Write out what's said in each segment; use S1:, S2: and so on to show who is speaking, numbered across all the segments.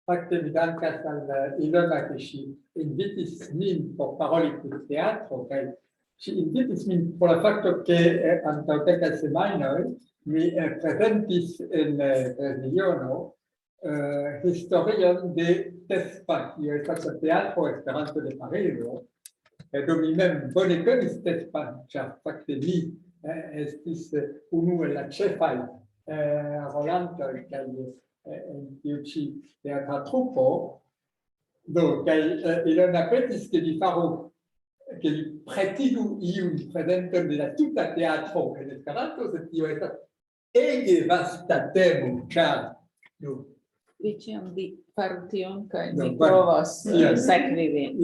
S1: Fakte vidankas al Ilona che ci invitis min por paroli pri teatro kaj ci invitis min por la fakto ke antaŭ kelkaj semajnoj mi prezentis en Braziliono historion de Tespa, kio estas la Teatro Esperanto de Parizo. Do mi mem bone konis Tespan, ĉar fakte mi estis unu el la ĉefaj rolantoj kaj en tiu ĉi teatra trupo. Do kaj Ilona petis ke li faru che li pretigu iun prezenton de la tuta teatro en Esperanto, sed tio estas ege vasta temo, ĉar
S2: Vi ĉiam faru tion kaj mi provas sekvi vin.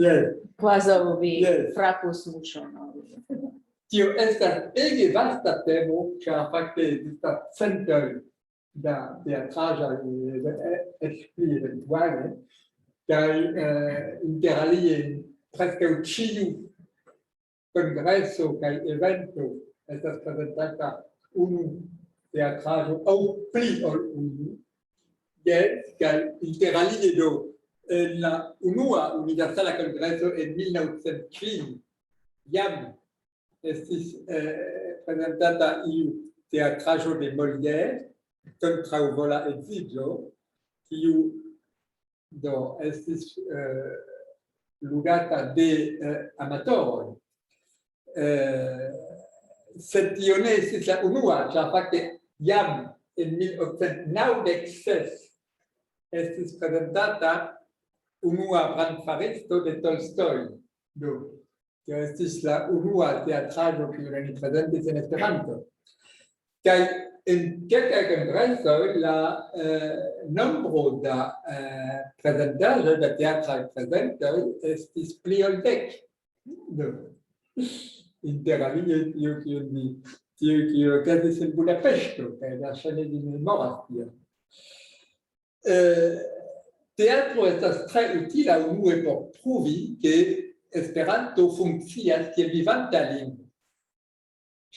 S2: Kvazaŭ vi frapus muŝon.
S1: Tio estas ege vasta temo, ĉar fakte ekzistas centoj da teatraĵoj eĉ pli eventuale, kaj interalie preskaŭ ĉiu congresso kaj evento estas prezentata unu teatraĵo aŭ pli ol unu. Kaj interalie do en la unua universala kongreso en 1905 jam estis prezentata iu teatraĵo de Molière kontraŭvola edziĝo, kiu do estis ludata de amatoroj. Sed tio ne estis la unua, ĉar fakte jam en 1896 estis prezentata unua brandfaristo de Tolstoj. Do, tio estis la unua teatraĵo kiun oni prezentis en Esperanto. Kaj en kelkaj kongresoj la nombro da prezentaĵoj, da teatraj prezentoj estis pli ol 10. Do, interalie tio kio okazis en Budapeŝto, kaj verŝajne vi memoras tion. Teatro estas tre utila unue por pruvi ke Esperanto funkcias kiel vivanta lingvo.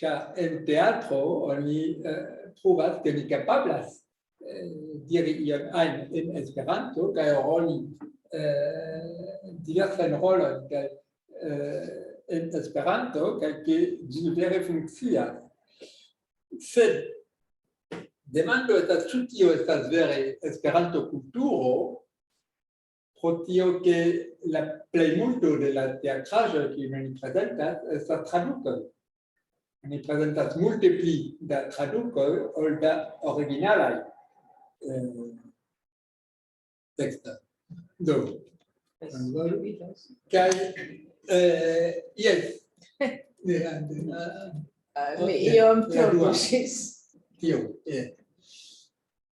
S1: Ĉar en teatro oni pruvas ke ni kapablas diri ion ajn en Esperanto kaj roli diversajn rolojn kaj en Esperanto kaj ke ĝi vere funkcias. Sed demando estas ĉu tio estas vere Esperanto-kulturo, pro tio ke la plejmulto de la teatraĵoj kiujn oni prezentas estas tradukoj. Oni prezentas multe pli da tradukoj ol da originalaj tekstoj. Do, kaj jes,
S2: Mi iom turbuŝis.
S1: Tio,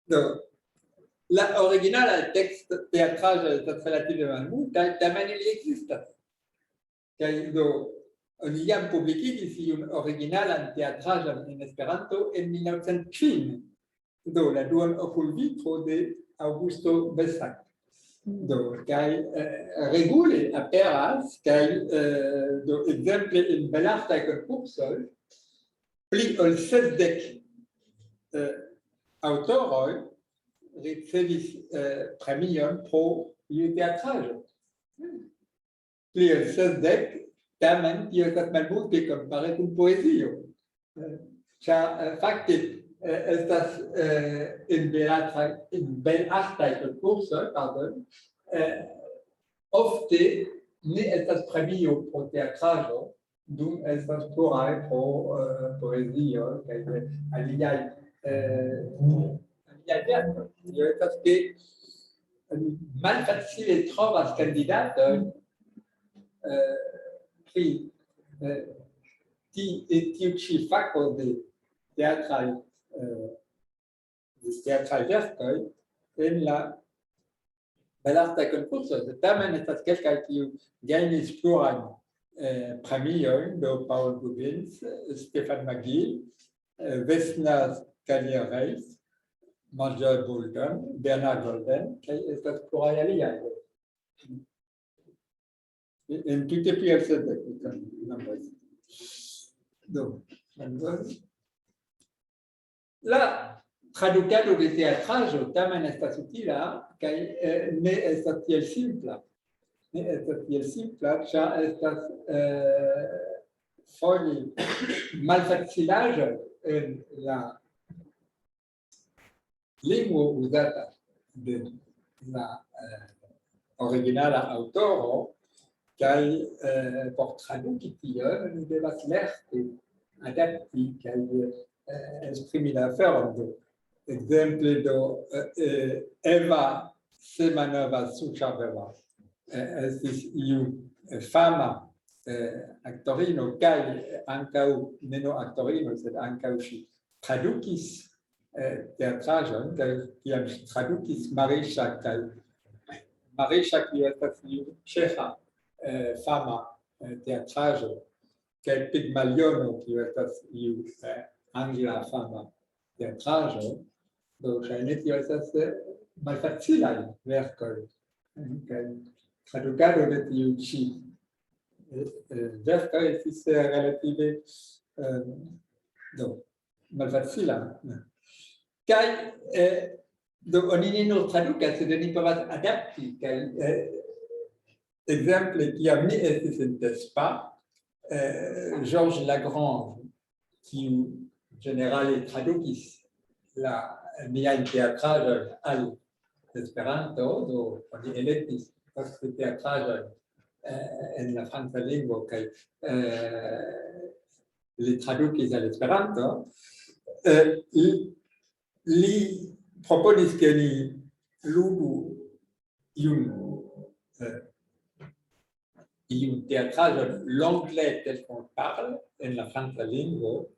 S1: do, la originala teksto teatraĵo estas relative malmultaj, tamen ili ekzistas. Kaj do, oni jam publikigis iun originalan teatraĵon en Esperanto en 1905. Do, la duonokulvitro de Augusto Besak. Do, kaj regule aperas, kaj do ekzemple en belartaj konkursoj, pli ol 60 autoroj ricevis premion pro iu teatraĵo. Pli ol 60, tamen tio estas malmulte kompare kun poezio. Ĉar fakte estas en belartaj konkursoj, ofte ne estas premio pro teatraĵo, dum estas pluraj pro poezio kaj aliaj verkoj. Tio estas ke malfacile trovas kandidatojn pri tiu ĉi fako de teatraj verkoj en la belartaj konkursoj. Tamen estas kelkaj kiuj gajnis plurajn premiojn, do Paul Rubens, Stéphane McGill, Vesna Scalier-Reyes, Marjorie Boulton, Bernard Golden, kaj estas pluraj aliaj. En tute pli ol 60. Do, la traducado de teatraĵo tamen estas utila kaj ne estas tiel simpla. Ne estas tiel simpla, ĉar estas foje malfacilaĵoj en la lingvo uzata de la originala aŭtoro, kaj por traduki tion ni devas lerni adapti kaj esprimi la aferon. Exemple do Eva Semanova Suchaveva estis iu fama aktorino kaj ankaŭ ne nur aktorino, sed ankaŭ ŝi tradukis teatraĵon kaj kiam ŝi tradukis Mareŝa kaj Mareŝa, kiu estas iu ĉeĥa fama teatraĵo, kaj Pigmaliono, kiu estas iu angla fama teatraĵo. Do ŝajne tio estas malfacilaj verkoj kaj tradukado de tiu ĉi verkoj estis relative malfacila. Kaj do oni ne nur tradukas, sed oni povas adapti. Kaj ekzemple, kiam mi estis en Tespa, Georges Lagrange, kiu ĝenerale tradukis la miajn teatraĵojn al Esperanto, do oni elektis poste teatraĵojn en la franca lingvo kaj li tradukis al Esperanto. Li proponis ke ni ludu iun teatraĵon l'anglais tel qu'on parle en la franca lingvo,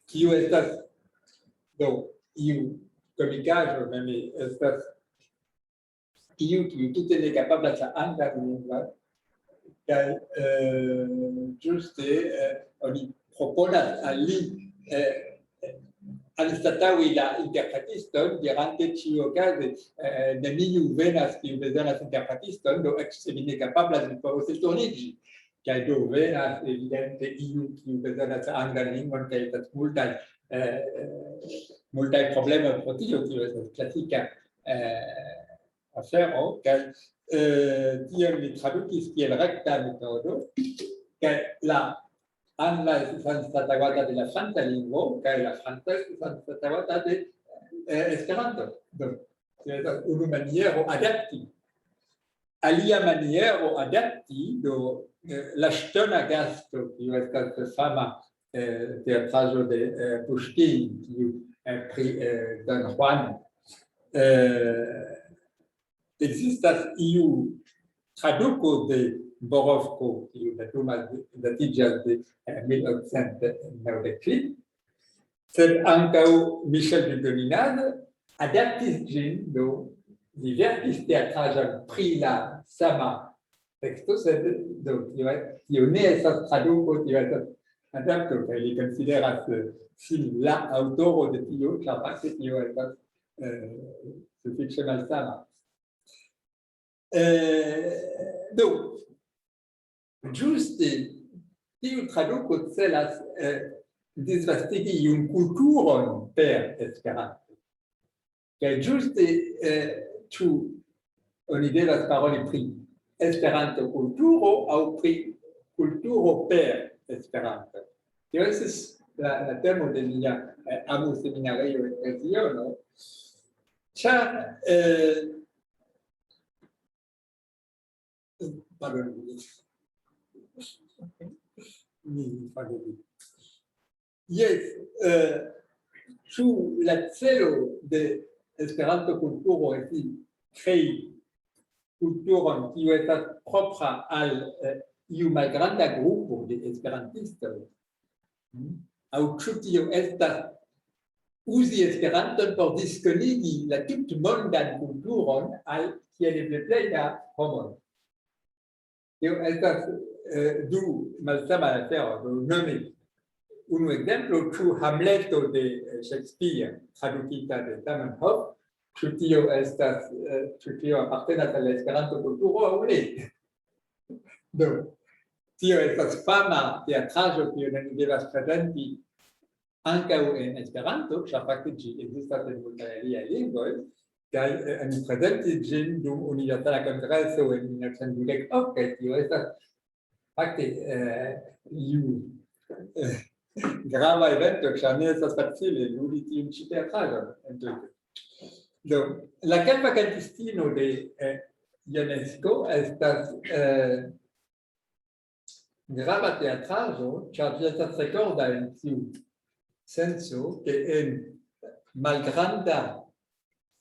S1: kiu estas do iu komikaĵo, mem estas iu kiu tute ne kapablas la anglan lingvon, kaj ĝuste oni proponas al li anstataŭi la interpretiston, dirante ĉiuokaze neniu venas kiu bezonas interpretiston, do eĉ se vi ne kapablas, vi povos elturniĝi. Kaj do venas evidente iu kiu bezonas anglan lingvon, kaj estas multaj problemoj pro tio, tio estas klasika afero, kaj tion li tradukis kiel rekta metodo, kaj la angla estis anstataŭata de la franca lingvo, kaj la franca estis anstataŭata de Esperanto. Do tio estas unu maniero adapti. Alia maniero adapti, do la ŝtona gasto, kiu estas fama teatraĵo de Puŝkin, kiu pri Don Juan. Ekzistas iu traduko de Borovko, kiu datiĝas de 1898, sed ankaŭ Michel Dieudonné adaptis ĝin, do li verkis teatraĵon pri la sama teksto, sed do tio ne estas traduko, tio estas adapto, kaj li konsideras sin la aŭtoro de tio, ĉar fakte tio estas sufiĉe malsama. Do, ĝuste tiu traduko celas disvastigi iun kulturon per Esperanto. Kaj ĝuste ĉu oni devas paroli pri Esperanto-kulturo aŭ pri kulturo per Esperanto. Tio estis la temo de mia amu-seminario en Regiono, ĉar ĉu la celo de Esperanto-kulturo estis krei kulturon kiu estas propra al iu malgranda grupo de esperantistoj, aŭ ĉu tio estas uzi Esperanton por diskonigi la tutmondan kulturon al kiel plej da homoj. Tio estas du malsamaj aferoj. Nomi unu ekzemplo, ĉu Hamleto de Shakespeare, tradukita de Zamenhof, ĉu tio apartenas al la Esperanto-kulturo aŭ ne? Do, tio estas fama teatraĵo, kiun oni devas prezenti ankaŭ en Esperanto, ĉar fakte ĝi ekzistas en multaj aliaj lingvoj, kaj oni prezentis ĝin dum Universala Kongreso en 1912, kaj tio estas fakte iu grava evento, ĉar ne estas facile ludi tiun ĉi teatraĵon entute. Do, la kelpa kantistino de Ionesco estas grava teatraĵo, ĉar ĝi estas rekorda en tiu senso, ke en malgranda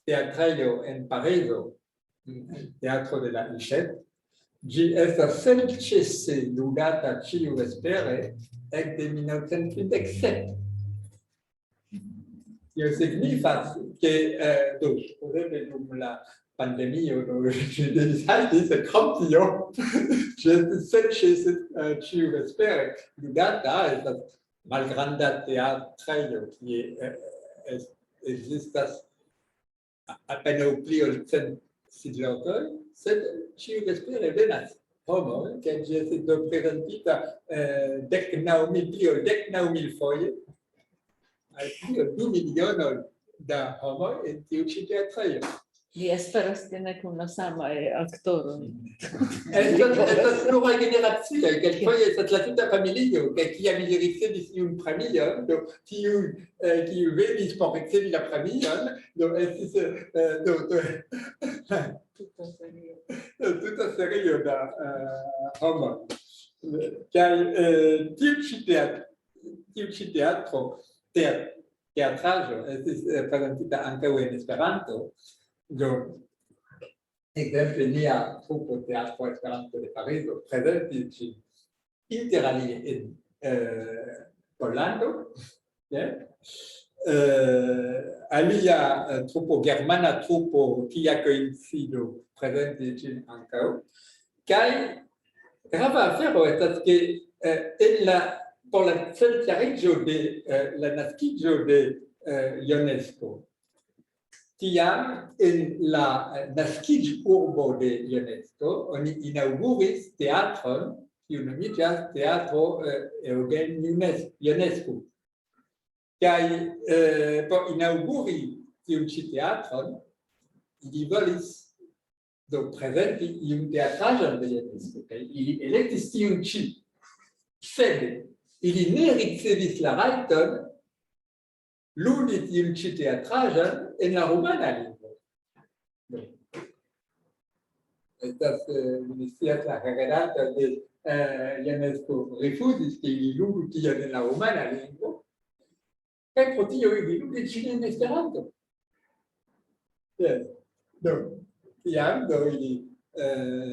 S1: teatrejo en Parizo, Teatro de la Hachette, ĝi estas senĉese ludata ĉiuvespere ekde 1957. Tio signifas, ke supozeble dum la pandemio, ĝi devis halti, sed krom tio, ĝi estis senĉese ĉiuvespere ludata, estas malgranda teatrejo, kie ekzistas apenaŭ pli ol 100 sidlokoj, sed ĉiuvespere venas homoj, kaj ĝi estis do prezentita 19,000 pli ol 19,000 foje al pli ol 2 milionoj da homoj en tiu ĉi teatrejo.
S2: Mi esperas ke ne kun la samaj aktoroj.
S1: Estas pluraj generacioj, kelkfoje estas la tuta familio, kaj kiam ili ricevis iun premion, do tiuj kiuj venis por ricevi la premion, do estis tuta serio da homoj. Kaj tiu ĉi teatraĵo estis prezentita ankaŭ en Esperanto. Do, ekzemple, nia trupo Teatro Esperanto de Parizo prezentis ĝin interalie en Pollando, alia trupo, germana trupo, Kia koincido, prezentis ĝin ankaŭ. Kaj grava afero estas ke por la centjariĝo de la naskiĝo de Ionesco, tiam en la naskiĝurbo de Ionesco oni inaŭguris teatron, kiu nomiĝas Teatro Eugene Ionescu. Kaj por inaŭguri tiun ĉi teatron, ili volis do prezenti iun teatraĵon de Ionesco, kaj ili elektis tiun ĉi. Sed ili ne ricevis la rajton ludi tiun ĉi teatraĵon en la rumana lingvo. Estas scias la redaktoro de Ionesco rifuzis ke ili ludu tion en la rumana lingvo, kaj pro tio ili ludis ĝin en Esperanto. Do, tiam ili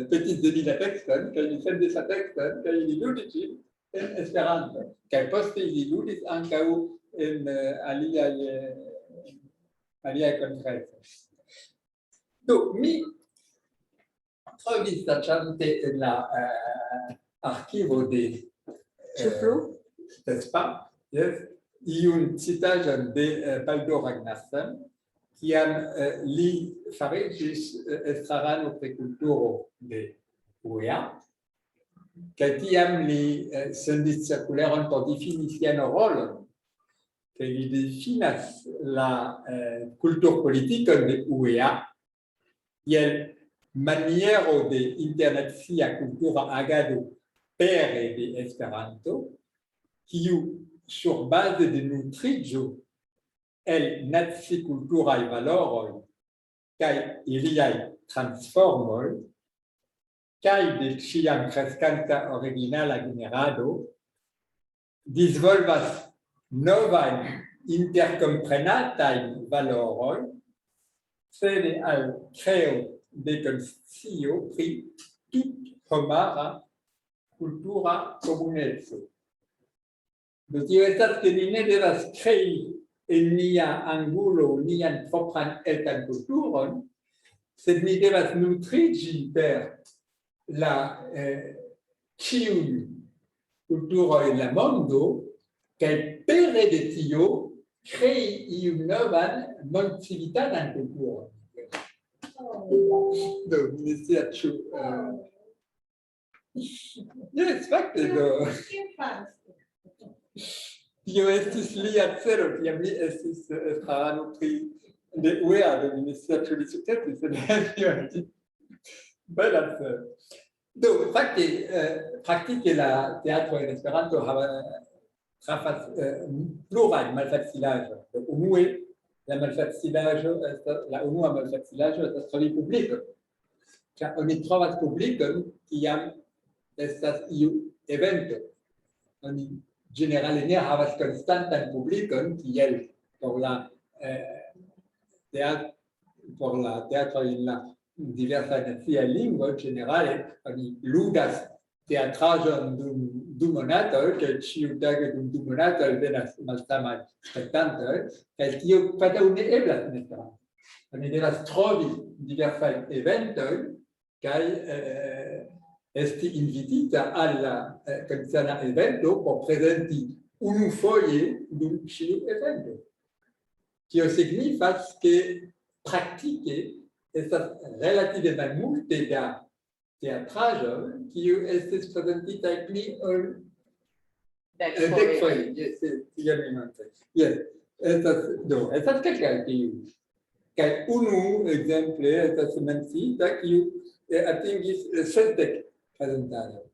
S1: petis de li la tekston, kaj ili sendis la tekston, kaj ili ludis ĝin en Esperanto. Kaj poste ili ludis ankaŭ en aliaj kongresoj. Do, mi trovis taĉante en la arkivo de Tespa, iun citaĵon de Baldo Ragnarsson, kiam li fariĝis estrarano pri kulturo de UEA, kaj tiam li sendis cirkuleron por difini sian rolon, kaj li definas la kulturpolitikon de UEA kiel maniero de internacia kultura agado pere de Esperanto, kiu surbaze de nutriĝo el nacikulturaj valoroj kaj iliaj transformoj, kaj de ĉiam kreskanta originala generado, disvolvas novajn interkomprenatajn valoroj, sed al kreo de konscio pri tuthomara kultura komuneco. Do tio estas ke ni ne devas krei en nia angulo nian propran etan kulturon, sed ni devas nutriĝi per la ĉiuj kulturoj en la mondo, kaj pere de tio krei iun novan mondcivitanan kulturon. Do, mi scias ĉu jes, fakte do. Tio estis lia celo, kiam li estis estrarano pri de UEA, de Ministerio de Sukcesis, sed tio estis bela celo. Do, fakte, praktike la teatro en Esperanto havas plurajn malfacilaĵojn. Unue, la unua malfacilaĵo estas trovi publikon. Ĉar oni trovas publikon kiam estas iu evento. Oni generale ne havas konstantan publikon kiel por la teatro en la diversaj naciaj lingvoj. Generale oni ludas teatraĵon dum 2 monatoj, kaj ĉiutage dum 2 monatoj venas malsamaj spektantoj, kaj tio preskaŭ ne eblas en Esperanto. Oni devas trovi diversajn eventojn kaj esti invitita al la koncerna evento por prezenti unufoje dum ĉiu evento. Tio signifas ke praktike estas relative malmulte da teatraĵoj kiuj estis prezentitaj pli ol dekfoje. Tiel mi montras. Estas kelkaj tiuj. Kaj unu ekzemple estas menciita kiu atingis 60 presentadoj.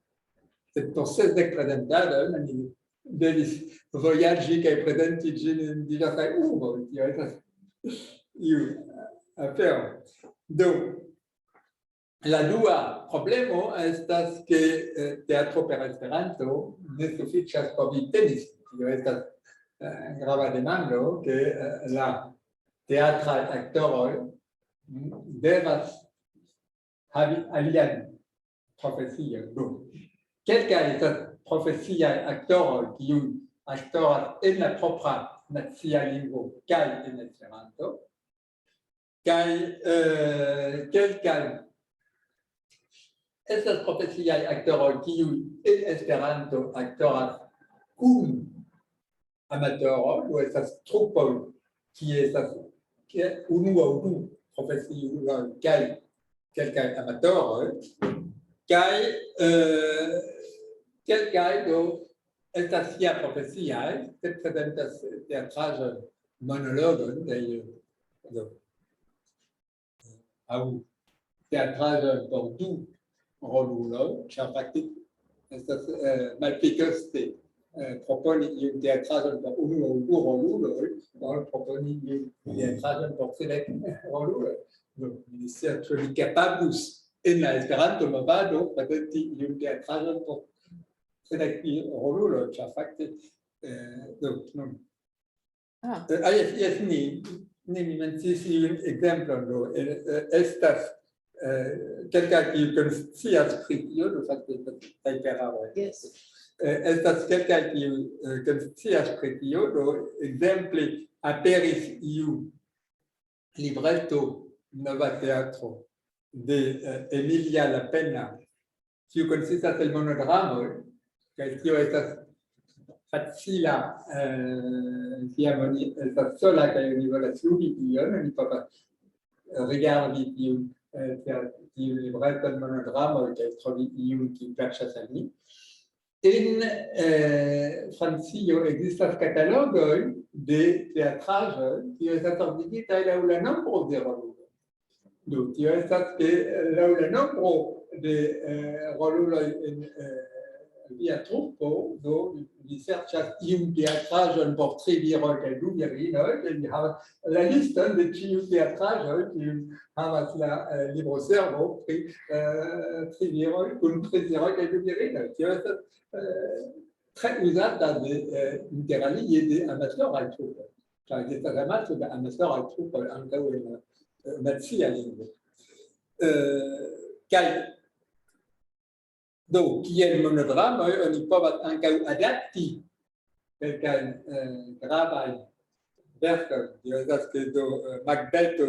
S1: Sed por 60 presentadoj oni devis vojaĝi kaj prezenti ĝin en diversaj urboj. Tio estas iu afero. Do, la dua problemo estas ke teatro per Esperanto ne sufiĉas por vivteni. Tio estas grava demando, ke la teatraj aktoroj devas havi alian profesion. Kelkaj estas profesiaj aktoroj kiuj aktoras en la propra nacia lingvo kaj en Esperanto, kaj kelkaj estas profesiaj aktoroj kiuj en Esperanto aktoras kun amatoroj, do estas trupoj kiuj estas unu aŭ du profesiuloj kaj kelkaj amatoroj, kaj kelkaj do estas sia profesiaj, sed prezentas teatraĵon, monologon aŭ teatraĵon por 2 roluloj, ĉar fakte estas malpli koste proponi iun teatraĵon por 1 aŭ 2 roluloj, ol proponi iun teatraĵon por 30 roluloj. Mi serĉu li kapablus en la Esperanto-movado prezenti iun teatraĵon por 30 roluloj, ĉar fakte mi menciis iun ekzemplon. Estas kelkaj kiuj konscias pri tio, do fakte estas tajperaroj. Estas kelkaj kiuj konscias pri tio, do ekzemple aperis iu libreto Nova Teatro de Emilia Lapena, kiu konsistas el monodramoj, kaj tio estas facila, kiam oni estas sola kaj oni volas ludi tion, oni povas rigardi tiun libreton monodramoj kaj trovi iun kiu plaĉas al mi. En Francio ekzistas katalogoj de teatraĵoj kiuj estas ordigitaj laŭ la nombro de roluloj. Do, tio estas ke laŭ la nombro de roluloj en via trupo, do vi serĉas iun teatraĵon por 3 viroj kaj 2 virinoj, kaj vi havas la liston de ĉiuj teatraĵoj kiuj havas la libroservo pri 3 viroj kun 3 viroj kaj 2 virinoj. Tio estas tre uzata interalie de amatoraj trupoj, ĉar ekzistas amaso da amatoraj trupoj ankaŭ en nacia lingvo. Kaj do, kiel monodramoj, oni povas ankaŭ adapti kelkajn gravajn verkojn. Tio estas ke do Macbeto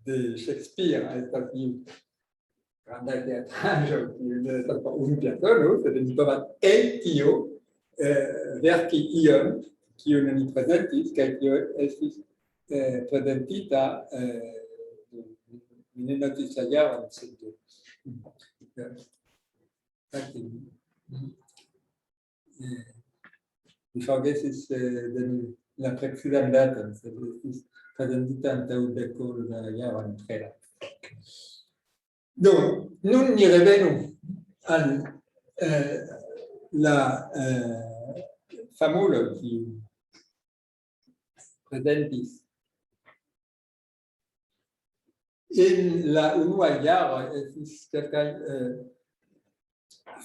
S1: de Shakespeare estas iu granda teatraĵo, kiu ne estas por unu persono, sed oni povas el tio verki ion, kiun oni prezentis, kaj tio estis prezentita, mi ne notis la jaron, sed mi forgesis la precisan daton, sed estis prezentita antaŭ deko da jaron prela. Do, nun ni revenu al la famulo kiu prezentis en la unua jaro estis kelkaj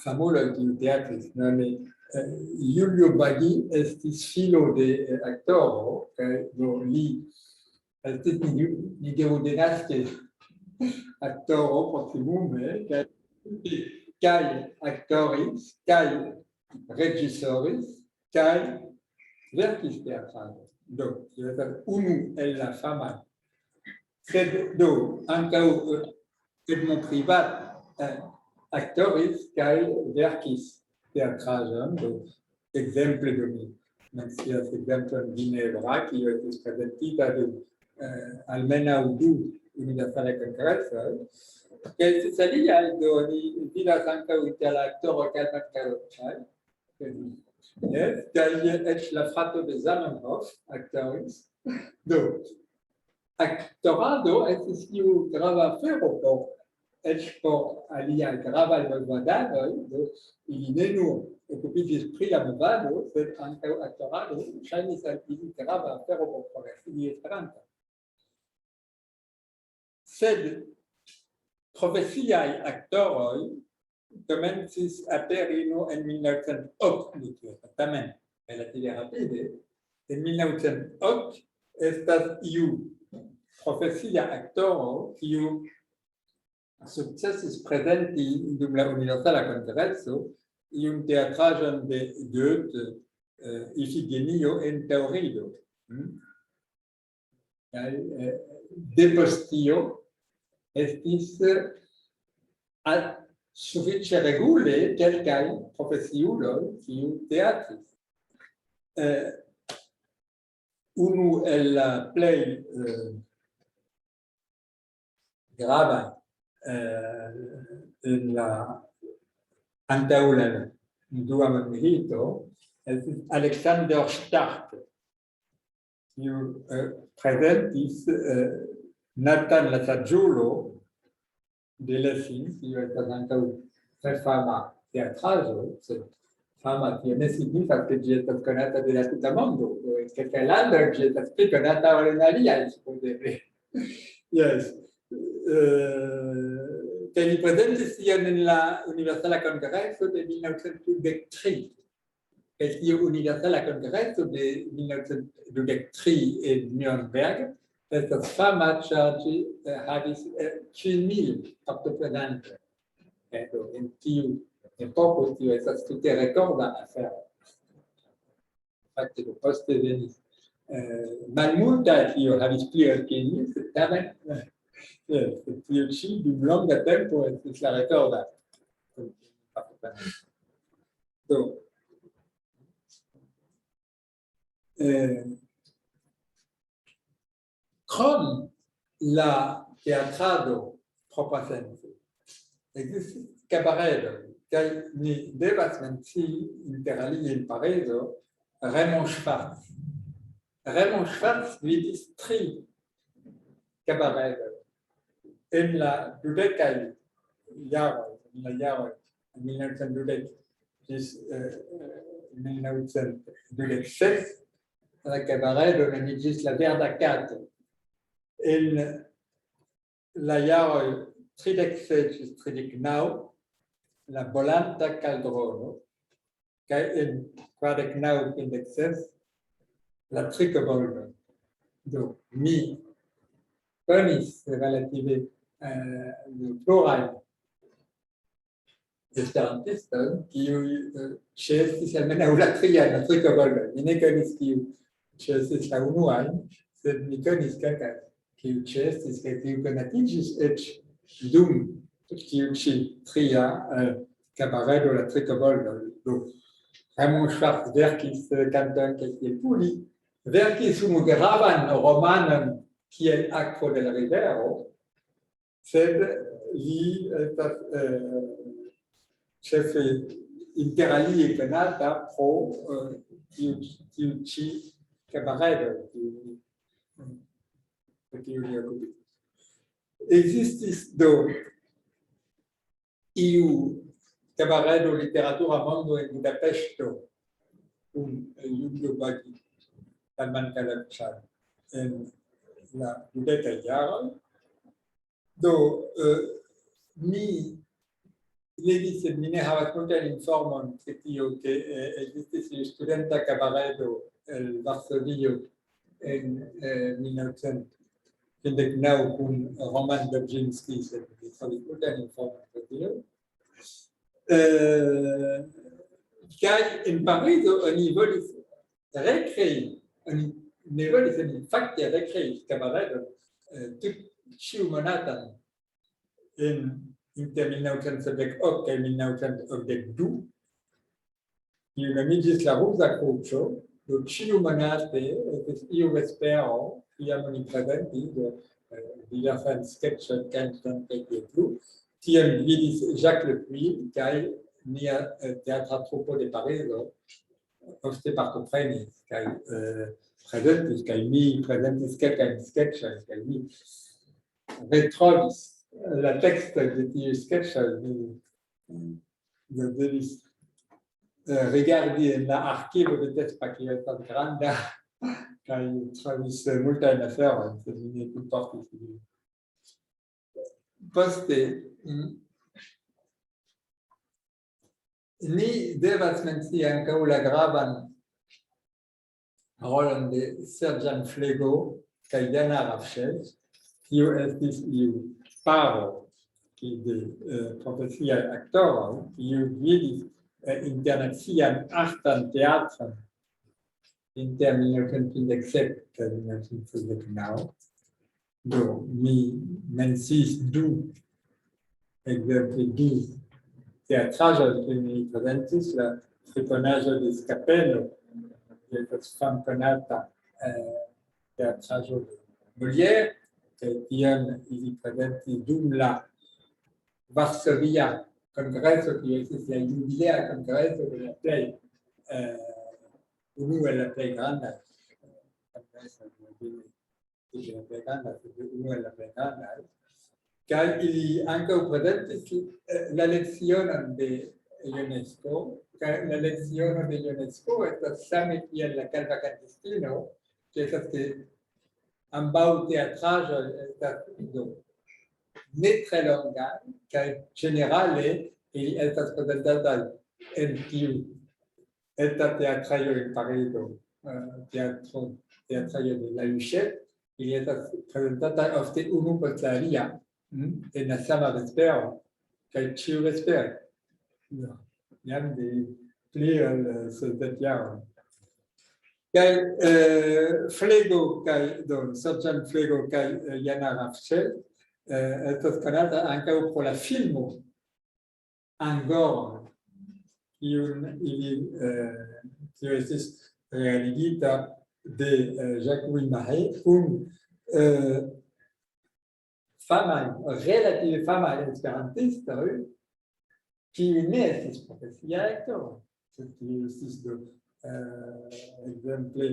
S1: famuloj kiu teatris, nome Julio Baggi estis filo de aktoro, kaj do li estis ni denaske aktoro proximume, kaj aktoris, kaj reĝisoris, kaj verkis teatraĵon. Do, unu el la famaj. Sed do, ankaŭ Edmond Privat aktoris kaj verkis teatraĵon, do ekzemple do mi mencias ekzemplon Ginevra, kiu estis prezentita dum almenaŭ du universalaj kongresoj. Kaj estis aliaj, do ni vidas ankaŭ inter la aktoro Kalman Kalocaj, kaj eĉ la frato de Zamenhof aktoris. Do, aktorado estis iu grava afero eĉ por aliaj gravaj movadoj, do ili ne nur okupiĝis pri la movado, sed ankaŭ aktorado ŝajnis al ili grava afero por progresigi Esperanton. Sed profesiaj aktoroj komencis aperi nur en 1908, tamen relative rapide. En 1908 estas iu profesia aktoro kiu sukcesis prezenti dum la Universala Kongreso iun teatraĵon de Goethe, Ifigenio en Taŭrido. Kaj depost tio estis sufiĉe regule kelkaj profesiuloj kiu teatris. Unu el la plej gravaj en la antaŭ la dua mondmilito estis Alexander Stark, kiu prezentis Nathan la saĝulo de Lessing, kiu estas ankaŭ tre fama teatraĵo, sed fama tio ne signifas ke ĝi estas konata de la tuta mondo. En kelkaj landoj ĝi estas pli konata ol en aliaj, supozeble. Yes. Kaj li prezentis tion en la Universala Kongreso de 1923. Kaj tiu Universala Kongreso de 1923 en Nürnberg estas fama, ĉar ĝi havis 100,000 partoprenantoj. En tiu epoko tio estas tute rekorda afero. Fakte poste venis malmultaj, kiuj havis pli ol 100,000, sed tamen tio ĉi dum longa tempo estis la rekorda. Do, krom la teatrado proprasense, ekzistis kabaredoj, kaj ni devas mencii inter alie en Parizo Raymond Schwartz. Raymond Schwartz gvidis 3 kabaredoj. En la dudekaj jaroj, en la jaroj 1912 ĝis 1926, la kabaredo nomiĝis la Verda Kato. En la jaroj 36 ĝis 39, la Bolanta Kaldrono, kaj en 49-56 la Trikoboldo. Do, mi konis relative pluraj esperantistoj, kiuj ĉeestis almenaŭ la trian, la Trikoboldo. Mi ne konis kiu ĉeestis la unuajn, sed mi konis kelkajn, kiu ĉeestis kaj kiu konatiĝis eĉ dum tiu ĉi tria kabaredo la Trikoboldo. Do, Raymond Schwartz verkis kantojn kaj tiel plu. Li verkis unu gravan romanon kiel Akvo de la Rivero, sed li estas ĉefe interalie penata pro tiu ci cabaredo existis do iu cabaredo literatura mondo in Budapesto Julio Baghi Salman Kalachar en la dudeka jaro do mi legis sed mi ne havas multajn informon pri tio ke ekzistis studenta kabaredo el Varsovio en 1959 kun Roman Dobrzinski, sed mi trovis multajn informojn pri tio. Kaj en Parizo oni volis rekrei, oni ne volis, oni fakte rekrei kabaredon ĉiumonatan en inter 1978 kaj 1982, kiu nomiĝis la Ruza Kruĉo, do ĉiumonate estis iu vespero, kiam oni prezentis diversajn sketĉojn, kantojn kaj tiel plu. Tion gvidis Jacques Lepuy kaj nia teatra trupo de Parizo ofte partoprenis kaj prezentis, kaj mi prezentis kelkajn sketĉojn, kaj mi retrovis la texto de tiu sketch de devis regardi en la arkivo de Tespa, kiu estas granda, kaj trovis multajn aferojn, sed mi ne kunportis ilin. Poste ni devas mencii ankaŭ la gravan rolon de Sergeant Flego kaj Jana Ravchel, kiu estis iu paro de profesiaj aktoroj, kiu gvidis internacian artan teatron inter 1957 kaj 1959. Do mi menciis du teatraĵoj, kiujn mi prezentis, la friponaĵo de Scapello, kiu estas famkonata teatraĵo de Molière, kaj tion ili prezentis dum la Varsovia Kongreso, kiu estis la jubilea kongreso de la plej unu el la plej grandaj kongresoj kaj ili ankaŭ prezentis la lecionon de UNESCO, kaj la leciono de UNESCO estas same kiel la Kalva Kantistino, ke estas ke ambaŭ teatraĵoj estas ne tre longaj, kaj ĝenerale ili estas prezentataj en tiu eta teatraĵo en Parizo, teatraĵo de la Huchette, ili estas prezentataj ofte unu post la alia en la sama vespero, kaj ĉiuvespere. Jam de pli ol 70 jaroj. Kaj Flego kaj Sergeant Flego kaj Jana Ravchel estas konata ankaŭ pro la filmo Angor, kiu estis realigita de Jacques-Louis Marais kun relative famaj esperantistoj, kiuj ne estis profesiaj aktoroj. Kiuj estis exemple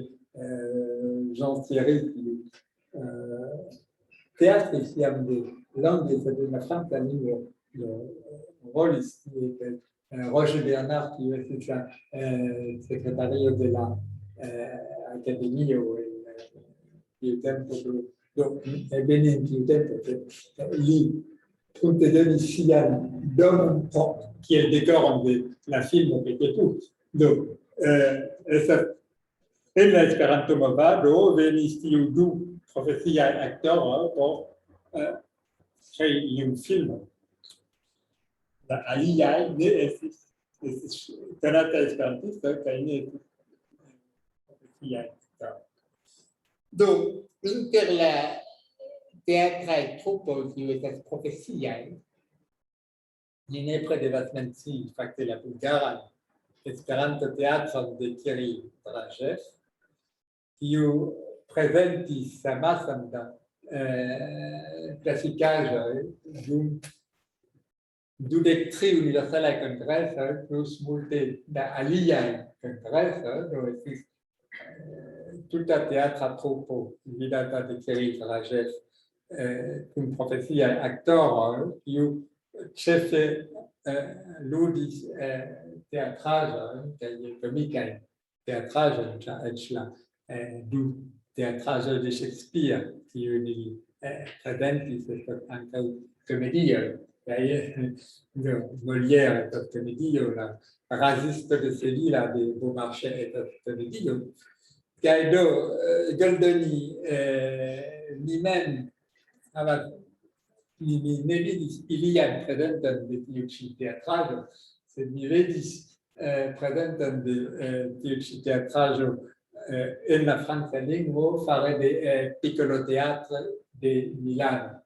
S1: Jean Thierry, kiu teatris jam de longe, sed en la franca lingvo rolis, Roger Bernard, kiu estis la sekretario de la Akademio en tiu tempo, bene in tiu tempo, li tute donis sian donon kiel dekoron de la filmo kaj tiel. Do estas en la Esperanto-movado venis tiu du profesiaj aktoroj por krei iun filmon. La aliaj ne estis konataj esperantistoj kaj ne estis profesiaj aktoroj. Do inter la teatraj trupoj kiuj estas profesiaj, ni nepre devas mencii fakte la bulgaran Esperanto-teatron de Thierry Dragev, kiu prezentis amason da klasikaĵoj dum Dudectri universala congressa plus multe da aliae congressa, do estis tuta teatra trupo gvidata de Thierry Rages cum profesiae actoroj, kiu ĉefe ludis teatraĵojn kaj komikajn teatraĵojn, ĉar eĉ la du teatraĵoj de Shakespeare, kiujn ili prezentis, estas ankaŭ komedioj. Molière est un comédie, la raciste de Séville de Beaumarchais est un comédie. Gaido, Goldoni, lui-même, il y a un présentant de Tiuchi Teatraggio, c'est Miredis présentant de Tiuchi Teatraggio en la France lingua, fare de piccolo teatro de Milano.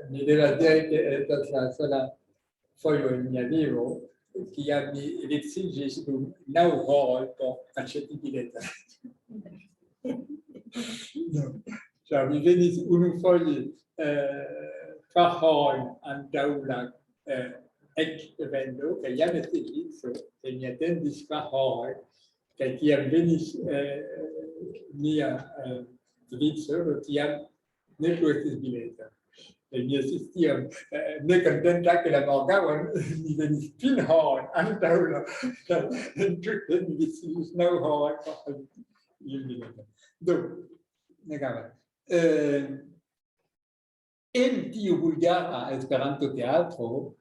S1: Mi deve dire che è stata la sola foglio in mia vivo che mi riesige su nauro per accetti di lettera. Cioè, mi vedi un foglio fahoi antaula evento che io mi stizzo e mi attendi fahoi che chi avvenis mia svizzero che ne può essere biletta. E mi assistiam ne contenta che la morgavano mi venis pin hoi antaula tutte mi dicis no hoi il biletta. Donc, negava. En tiu bulgara Esperanto teatro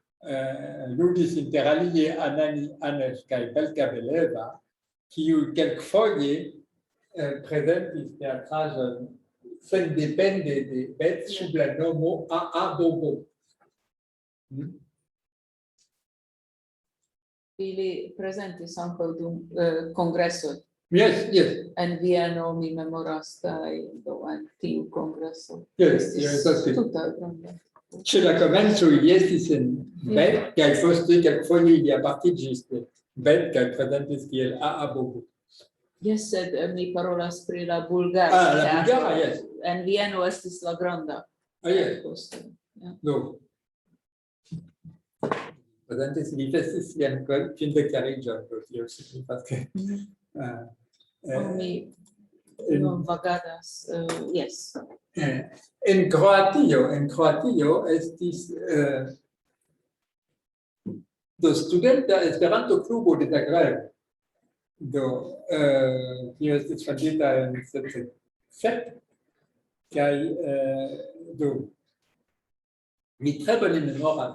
S1: ludis interalie Anani Anev kaj Belka Beleva, kiu kelkfoje prezentis teatraĵon sen depende de bet sub la nomo A.A. Bobo.
S2: Ili prezentis ankaŭ dum kongreso.
S1: Yes.
S2: En Vieno mi memoras kaj do en tiu kongreso.
S1: Yes.
S2: Tuta granda.
S1: Ĉe la komenco ili estis en Bet kaj poste kelkfoje ili apartiĝis de Bet kaj prezentis kiel A.A. Bobo.
S2: Yes, sed mi parolas pri la bulgara.
S1: La bulgara, yes.
S2: En Vieno estis la granda.
S1: Yes.
S2: Poste.
S1: No. Prezentis ili festis sian kvindekjariĝon pro tio signifas ke
S2: mi vagadas, yes.
S1: En Kroatio estis do studenta Esperanto klubo de Zagreb. Do, tio estis fondita en 1707, kaj do mi tre bone memoras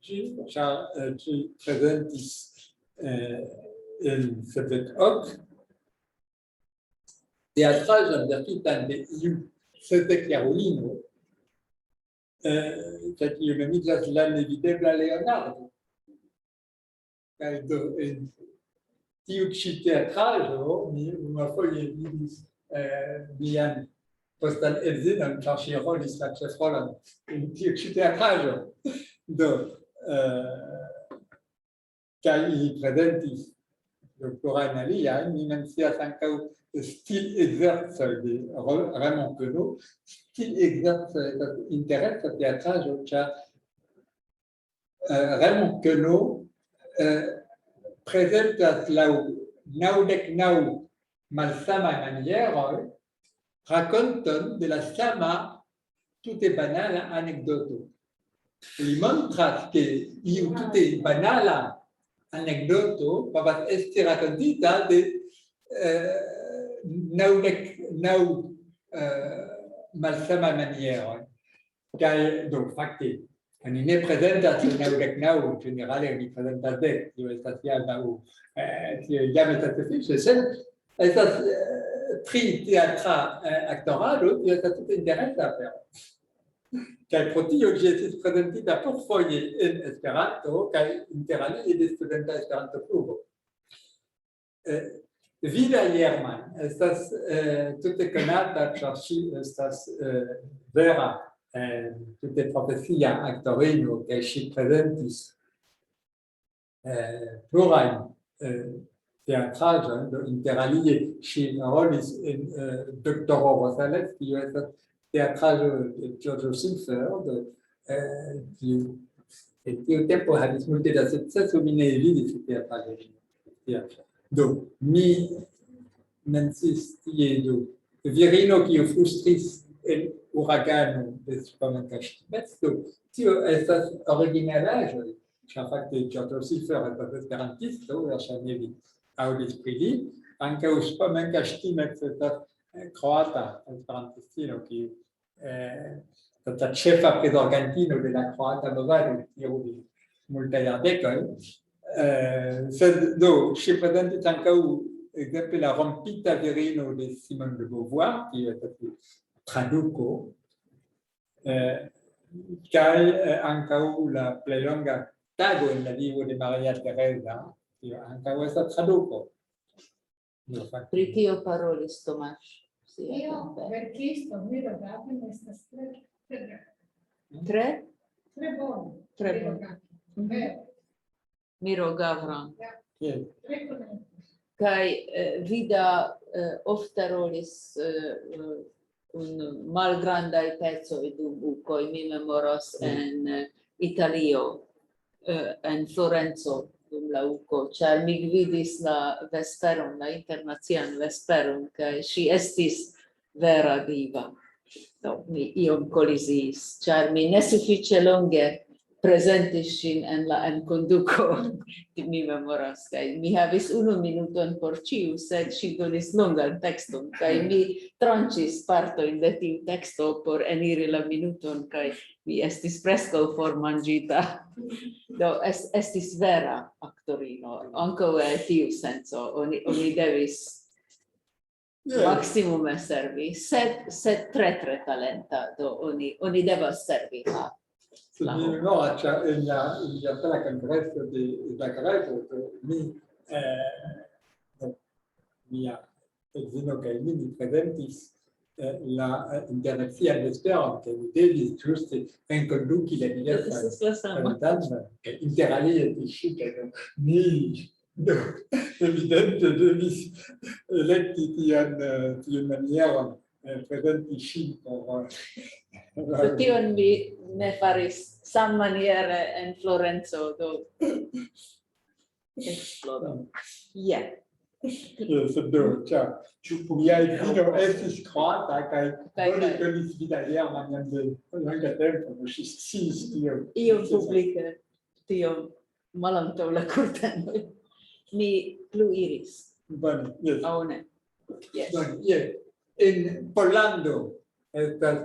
S1: ĝin, ĉar ĝi prezentis en 1708 teatraĵon verkitan de iu sepdekjarulino, kiu nomiĝas la nevidebla Leonardo. Kaj do en tiu ĉi teatraĵo mi unuafoje vidis mian postan edzinon, ĉar ŝi rolis la ĉefrolon en tiu ĉi teatraĵo. Do kaj ili prezentis plurajn aliajn, mi mencias ankaŭ stil-ekzercoj de Raymond Queneau. Stil-ekzercoj estas interesa teatraĵo, ĉar Raymond Queneau prezentas laŭ 99 malsamaj manieroj rakonton de la sama tute banala anekdoto. Li montras ke iu tute banala anekdoto povas esti rakontita de 99 malsamaj manieroj. Kaj do fakte oni ne prezentas 99, ĝenerale oni prezentas 10, tio estas jam estas sufiĉe, sed estas pri teatra aktorado, tio estas tute interesa afero. Kaj pro tio ĝi estis prezentita plurfoje en Esperanto kaj interalie de Studenta Esperanto-Klubo. Vida Jerman estas tute konata, ĉar ŝi estas vera tute profesia aktorino kaj ŝi prezentis plurajn teatraĵojn, interalie ŝi rolis en Doktoro Rosales, kiu estas teatraĵo de Giorgio Silfer, kiu tiutempo havis multe da sukceso, mi ne vidis teatraĵojn. Do, mi menciis tie virino kiu flustris en uragano de Supermenkaŝtimec. Do, tio estas originalaĵoj, ĉar fakte Giorgio Silfer estas esperantisto, verŝajne vi aŭdis pri li. Ankaŭ Supermenkaŝtimec estas croata esperantistino kiu la ĉefa prizorgantino de la croata movado tiu multaj jardekoj. Sed do, ŝi prezentis ankaŭ ekzemple la rompita virino de Simone de Beauvoir, kiu estas traduko, kaj ankaŭ la plej longa tago en la vivo de Maria Teresa, kiu ankaŭ estas traduko.
S2: Pri tio parolis Tomasz.
S3: Io verkisto, Miro Gavran estas
S2: Tre
S3: bone.
S2: bone. Miro Gavran.
S1: Yes.
S2: Kaj vida ofte rolis malgrandaj pecoj dum ukoj, mi memoras en Italio, en Florenco dum la uko, ĉar mi gvidis la vesperon, la internacian vesperon, kaj ŝi estis vera diva. Do, mi iom kolizis, ĉar mi ne sufiĉe longe prezentis ŝin en la enkonduko, mi memoras, kaj mi havis 1 minuton por ĉiu, sed ŝi donis longan tekston, kaj mi tranĉis partojn de tiu teksto por eniri la minuton, kaj mi estis preskaŭ formanĝita. Do, estis vera aktorino, ankaŭ en tiu senco, oni devis maximume servi, sed tre talenta, do oni devas servi la.
S1: Mi memoras, ĉar en la kongreso de Zagrebo, mia edzino kaj mi prezentis la internacian vesperon, kaj mi devis ĝuste enkonduki la diversajn kantantojn, kaj interalie ŝi kaj mi evidente devis elekti tiun manieron prezenti ŝin por.
S2: Tion mi ne faris sammaniere en Florenco, do esplodo. Yeah.
S1: Sed do, ĉar mia edzino estis kroata kaj oni konis Vidaliera jam de longa tempo, do ŝi sciis tion.
S2: Iom publike, tiom malantaŭ la kurtenoj. Mi plu iris.
S1: Bone, jes.
S2: Aŭ ne? Yes.
S1: Bone, jes. En Pollando estas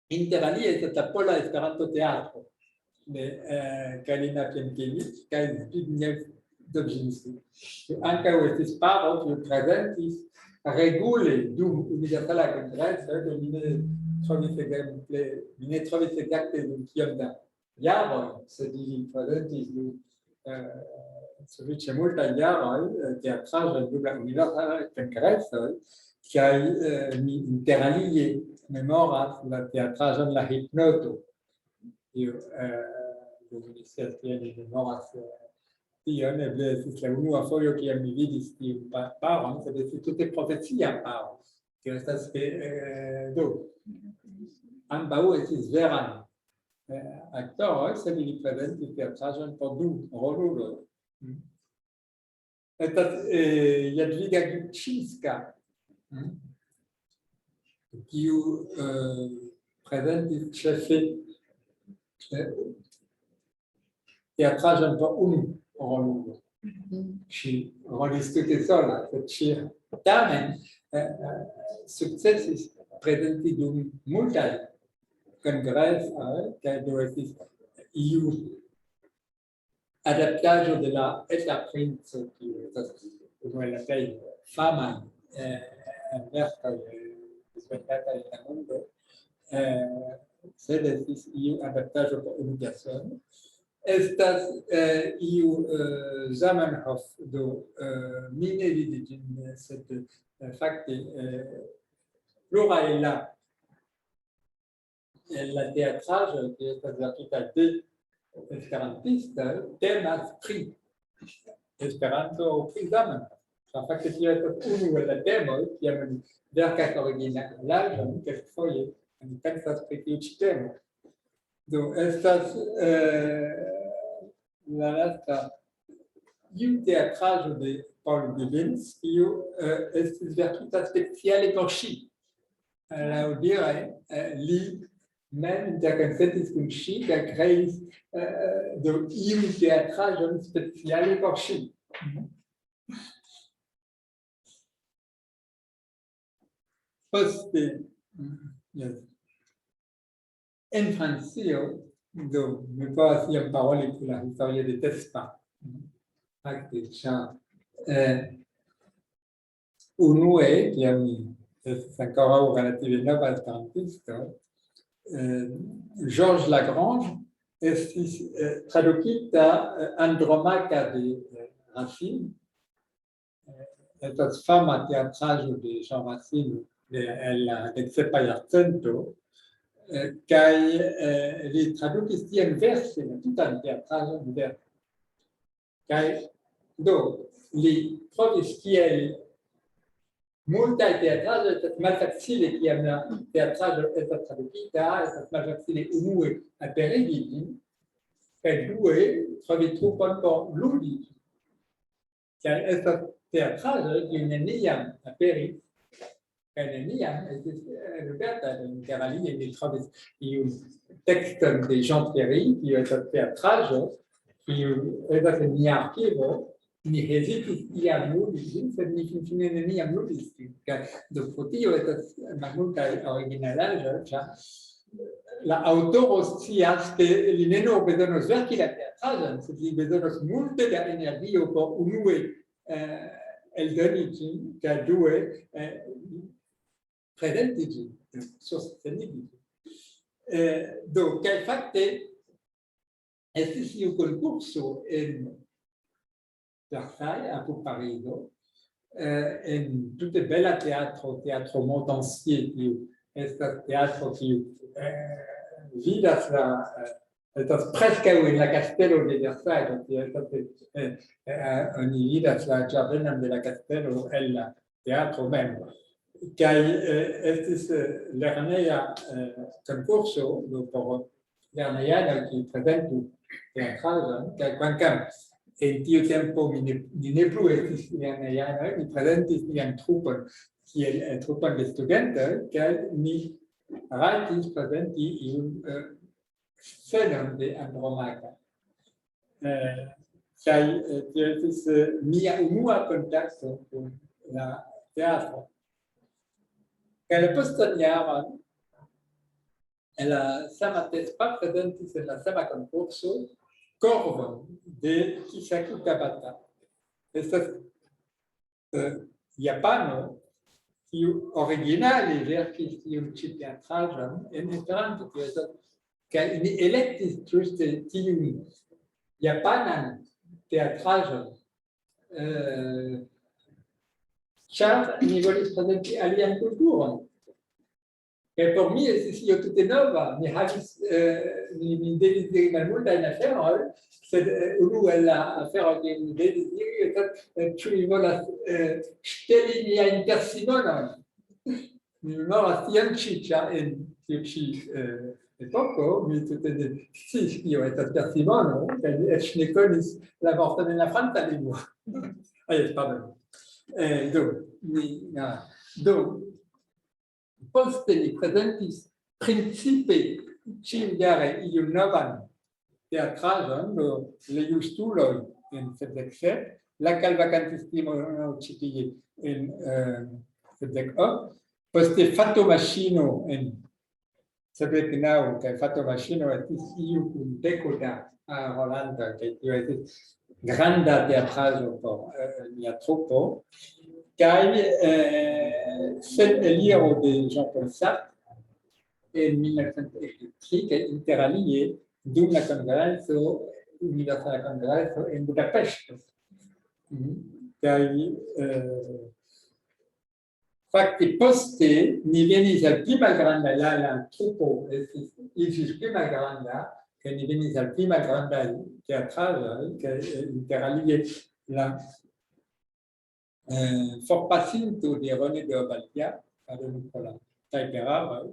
S1: interalie estas la Pola Esperanto-Teatro de Kalina Pienkiewicz kaj Zbigniew Dobrzyński. Ankaŭ estis paro kiu prezentis regule dum universala kongreso, do mi ne trovis ekzakte dum kiom da jaroj, sed ili prezentis dum sufiĉe multaj jaroj teatraĵojn dum la universala kongreso, kaj mi interalie memoras la teatraĵon La Hipnoto, kiu mi scias kiel mi memoras tion, eble estis la unua fojo kiam mi vidis tiun paron, sed estis tute profecia paro, kiu estas do ambaŭ estis veraj aktoroj, sed ili prezentis teatraĵon por 2 roluloj. Estas Jadwiga Gipczynska, kiu prezentis ĉefe teatraĵon por 1 rolulo. Ŝi rolis tute sola, sed ŝi tamen sukcesis prezenti dum multaj kongresoj, kaj do estis iu adaptaĵo de la Eta Princo, kiu estas unu el la plej famaj verkoj spektataj en la mondo, sed estis iu adaptaĵo por 1 persono. Estas iu Zamenhof, do mi ne vidis ĝin, sed fakte pluraj el la teatraĵoj, kiuj estas verkitaj de esperantistoj, temas pri Esperanto aŭ pri Zamenhof. Infatti io uno del tema che è del caso originale, che poi in Texas perché ci temo. Donc, estas la lasta un teatraggio di Paul Gibbons, io estis vertuta speciale por ŝi. La dire li mem interkonsentis kun ŝi kaj kreis do iun teatraĵon speciale por ŝi. Poste, en Francio, do mi povas iom paroli pri la historio de Tespa. Fakte, ĉar unue, kiam mi estis ankoraŭ relative nova esperantisto, Georges Lagrange estis tradukita Andromaca de Racine. Estas fama teatraĵo de Jean Racine el la deksepa jarcento, kaj li tradukis tian verse la tutan teatraĵon verse. Kaj do li trovis kiel multaj teatraĵoj estas malfacile kiam la teatraĵo estas tradukita, estas malfacile unue aperigi ĝin, kaj due trovi trupon por ludi ĝin. Kaj estas teatraĵoj kiuj neniam aperis, kaj neniam estis lubertaj. Interalie li trovis iun tekston de Jean Thierry, kiu estas teatraĵo, kiu estas en nia arkivo. Ni hezitis iam ludi ĝin, sed ni finfine neniam ludis ĝin. Do pro tio estas malmultaj originalaĵoj, ĉar la aŭtoro scias ke li ne nur bezonos verki la teatraĵon, sed li bezonos multe da energio por unue eldoni ĝin, kaj due prezenti ĝin, sostenigi ĝin. Do, kaj fakte estis iu konkurso en Versailles, apud Parizo, en tute bela teatro, Teatro Montansier, kiu estas teatro kiu vidas la estas preskaŭ en la kastelo de Versailles, oni vidas la ĝardenon de la kastelo el la teatro mem. Kaj estis lerneja konkurso por lernejanoj kiuj prezentu teatraĵon, kaj kvankam en tiu tempo mi ne plu estis lernejanoj, mi prezentis nian trupon kiel trupon de studentoj, kaj mi rajtis prezenti iun scenon de Andromaca. Kaj tio estis mia unua kontakto kun la teatro. Kaj la postan jaron en la sama Tespa prezentis en la sama konkurso Corvon de Kisaku Tabata. Estas japano kiu originale verkis tiun ĉi teatraĵon en Esperanto. Kaj ni elektis ĝuste tiun japanan teatraĵon, ĉar ni volis prezenti alian kulturon. Kaj por mi estis io tute nova. Mi devis diri malmultajn aferojn, sed unu el la aferoj kiujn mi devis diri estas ĉu mi volas ŝteli miajn persimonojn. Mi memoras tion ĉi, ĉar en tiu ĉi epoko mi tute ne sciis kio estas persimono, kaj mi eĉ ne konis la vorton en la franca lingvo. Pardon. Poste li prezentis principe ĉiujare iun novan teatraĵon, Le Justuloj en 77, La Kalvakantistimo ĉi tie en 78, poste Fatomaŝino en 79, kaj Fatomaŝino estis iu kun deko da rolantoj, kaj tio estis granda teatraĵo por mia trupo. Kaj Sen eliro de Jean-Paul Sartre en 1903, kaj interalie dum la kongreso, universala kongreso en Budapeŝto. Kaj fakte poste ni venis al pli malgranda, la trupo iĝis pli malgranda, kaj ni venis al pli malgrandaj teatraĵoj, kaj interalie la forpacinto di René de Obaldía, pardon per la typera,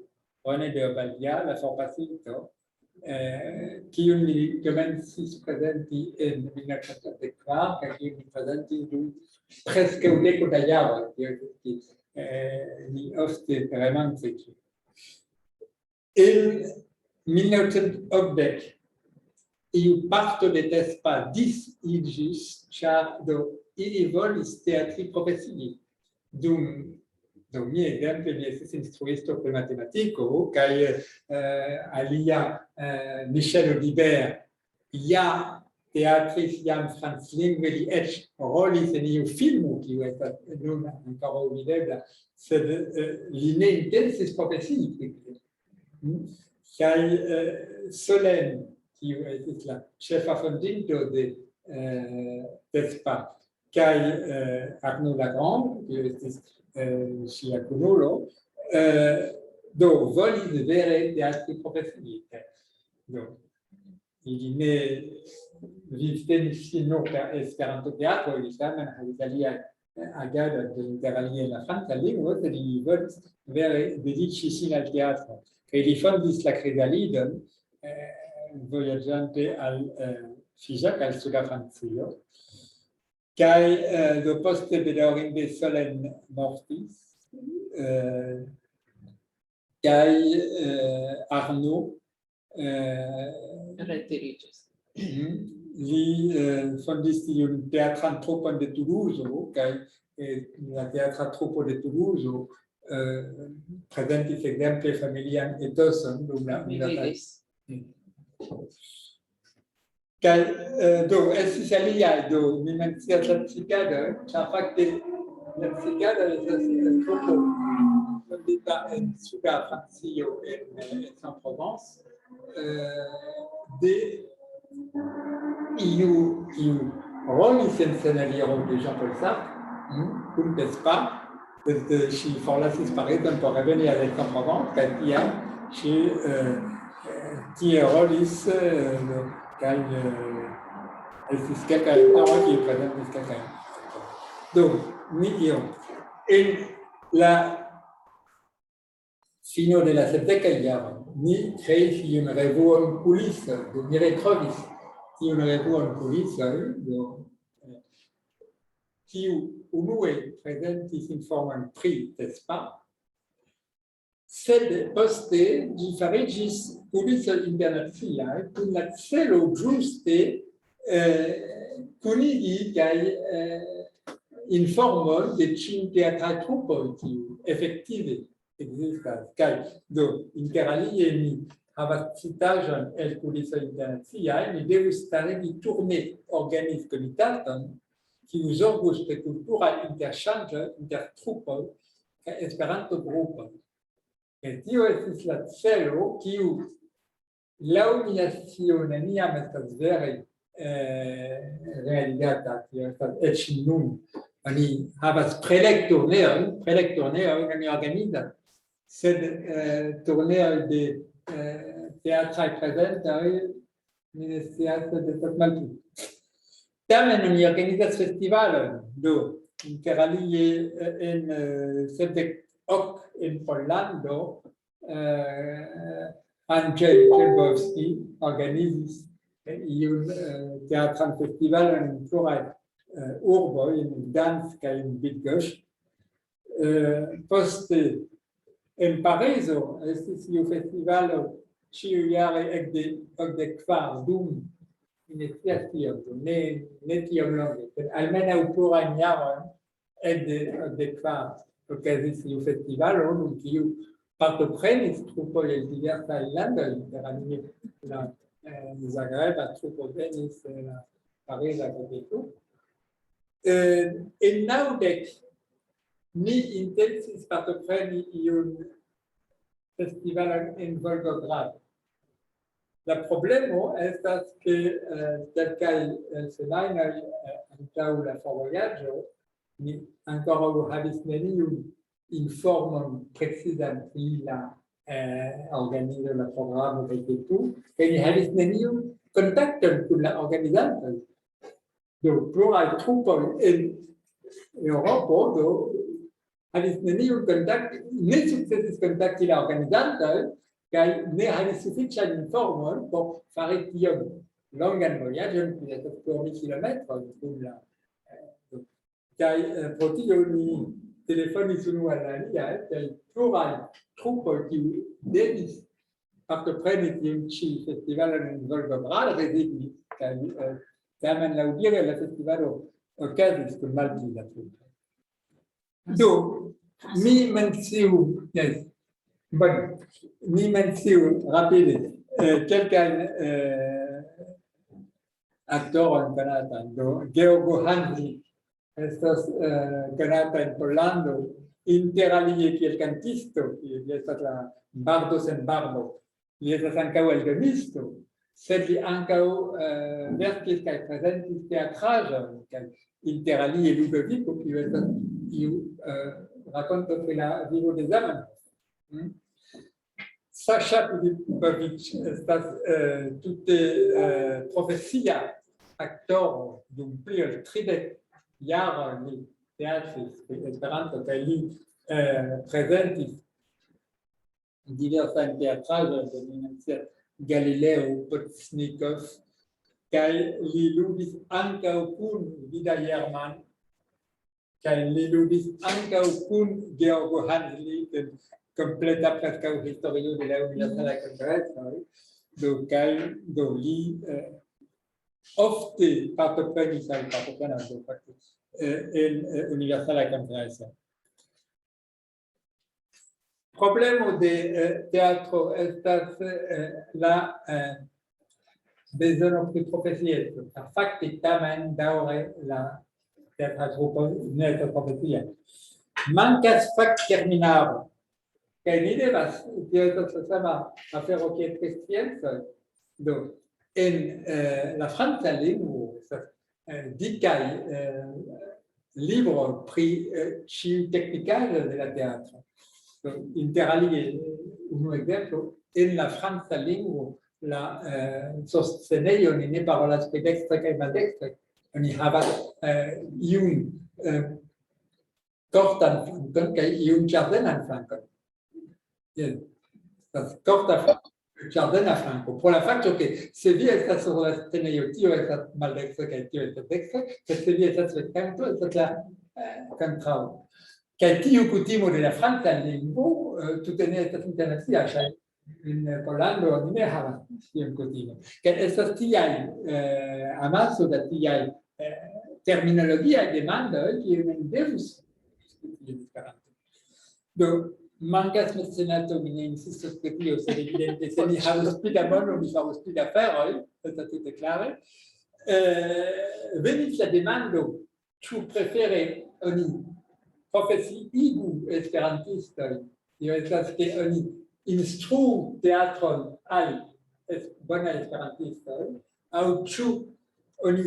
S1: René de Obaldía, la forpacinto, che mi comencis presenti in 1984, che mi presenti presque un decade d'ailleurs, mi ofte vraiment feci. In 1980, io parto de tespa 10 igis, char do ili volis teatri profesii. Dum mi exemple mi estis instruisto pri matematiko, kaj alia Michel Audibert ja teatris jam franclingve, li eĉ rolis en iu filmo, kiu estas nun ankoraŭ videbla, sed li ne intencis profesii pri tio. Kaj Solène, qui est la chef fondinto de TESPA, kaj Arnaud Lagrange, qui est sia kunulo, do volis vere teatri profesii. Do ili ne vivtenis sin nur per Esperanto-teatro, ili tamen havis aliaj agadoj interalie en la franca lingvo, sed ili volis vere dediĉi sin al teatro. Kaj li fondis la Kresalidon, vojaĝante al Figeac, al suda Francio, kaj do poste bedaŭrinde Solène mortis, kaj Arnaud
S2: retiriĝis.
S1: Li fondis tiun teatran trupon de Toulouse, kaj la teatra trupo de Toulouse prezentis ekzemple familian etoson dum la
S2: Mi vidis.
S1: Kaj do estis aliaj, do mi mencias la Cikadoj, ĉar fakte la Cikadoj estas trupo fondita en suda Francio en Aix-en-Provence de iu rolis en scenariero de Jean-Paul Sartre, kun TESPA, ŝi forlasis Parizon por reveni al Aix-en-Provence, kaj tiam ŝi tie rolis kaj estis kelkaj aktoroj kiuj prezentis kelkajn. Do mi iom en la fino de la sepdekaj jaroj mi kreis iun revuon kulisoj, do mi retrovis tiun revuon kulisoj, kiu unue prezentis informon pri TESPA, sed poste ĝi fariĝis kulisoj internaciaj kun la celo ĝuste kunigi kaj informon de ĉiuj teatraj trupoj kiuj efektive ekzistas. Kaj do interalie mi havas citaĵon el kulisoj internaciaj, mi devus starigi turne organizkomitaton kiu zorgus pri kultura interŝanĝo inter trupoj kaj Esperanto-grupoj. Tio estis la celo, kiu laŭ mia scio neniam estas vere realizata, tio estas eĉ nun. Oni havas prelekturneojn oni organizas, sed turneoj de teatraj prezentoj mi ne scias, sed estas malpli. Tamen oni organizas festivalojn, do interalie en sepdek in Pollando, Andrzej Czerwowski organizis iun teatran festivalon en pluraj urboj, en Gdańsk kaj en Bydgoszcz. Poste en Parizo estis iu festivalo ĉiujare ekde kvar dum mi ne scias tiom, ne tiom longe, sed almenaŭ plurajn jarojn ekde kvar okazis iu festivalo, dum kiu partoprenis trupoj el diversaj landoj, interalie la Zagreba trupo venis la Pariza Koketo. En 90 mi intencis partopreni iun festivalon en Volgograd. La problemo estas ke kelkaj semajnoj antaŭ la forvojaĝo mi ankoraŭ havis neniun informon precizan pri la organizo la programo kaj tu, kaj ni havis neniun kontakton kun la organizantoj. Do pluraj trupoj en Europa, do havis neniun kontakti, ne sukcesis kontakti la organizantoj, kaj ne havis sufiĉajn informojn por fari tion longan vojaĝon, kiu estas por 1000 kilometroj dum la kaj pro tio ni telefonis unu al la alia, kaj pluraj trupoj kiuj devis partopreni tiun ĉi festivalon en Volgograd rezignis, kaj tamen laŭdire la festivalo okazis kun malpli da trupoj. Do, mi menciu, yes, bueno, mi menciu rapide kelkajn aktorojn konatajn. Do, Georgo Hanzik estas konata en Pollando, interalie kiel kantisto, li estas la bardo sen barbo. Li estas ankaŭ eldonisto, sed li ankaŭ verkis kaj prezentis teatraĵojn, kaj interalie Ludovico, kiu estas iu rakonto pri la vivo de Zamenhof. Saša Filipović estas tute profesia aktoro dum pli ol 30 jaroj li teatris pri Esperanto kaj li prezentis diversajn teatraĵojn de mi mencias Galileo Potsnikov kaj li ludis ankaŭ kun Vida Jerman kaj li ludis ankaŭ kun Georgo Hanzik en kompleta preskaŭ historio de la Universala Kongreso. Do li ofte partoprenis aŭ partoprenas fakte en Universala Kongreso. Problemo de teatro estas la bezono pri profesieco. Fakte tamen daŭre la teatra grupo ne estas profesia. Mankas fakterminaro. Kaj ni devas, tio estas la sama afero kiel pri sciencoj. Do, en la franca lingvo estas dikaj libroj pri ĉiuj teknikaĵoj de la teatro. Interalie, unu ekzemplo, en la franca lingvo la soscenejo ni ne parolas pri dekstre kaj maldekstre. Oni havas iun kortan flankon kaj iun ĝardenan flankon. Korta flanko, ĝardena flanko. Pro la fakto ke se vi estas sur la scenejo, tio estas maldekstre kaj tio estas dekstre, sed se vi estas sur kanto, estas la kontraŭo. Kaj tiu kutimo de la franca lingvo tute ne estas internacia, ĉar en Pollando oni ne havas tiun kutimon. Kaj estas tiaj amaso da tiaj terminologiaj demandoj, kiujn oni devus diskuti en Esperanto. Do, mankas mecenato, mi ne insistas pri tio, sed evidente se mi havus pli da mono, mi farus pli da aferoj, estas tute klare. Venis la demando, ĉu prefere oni profesiigu esperantistoj, tio estas ke oni instruu teatron al bonaj esperantistoj, aŭ ĉu oni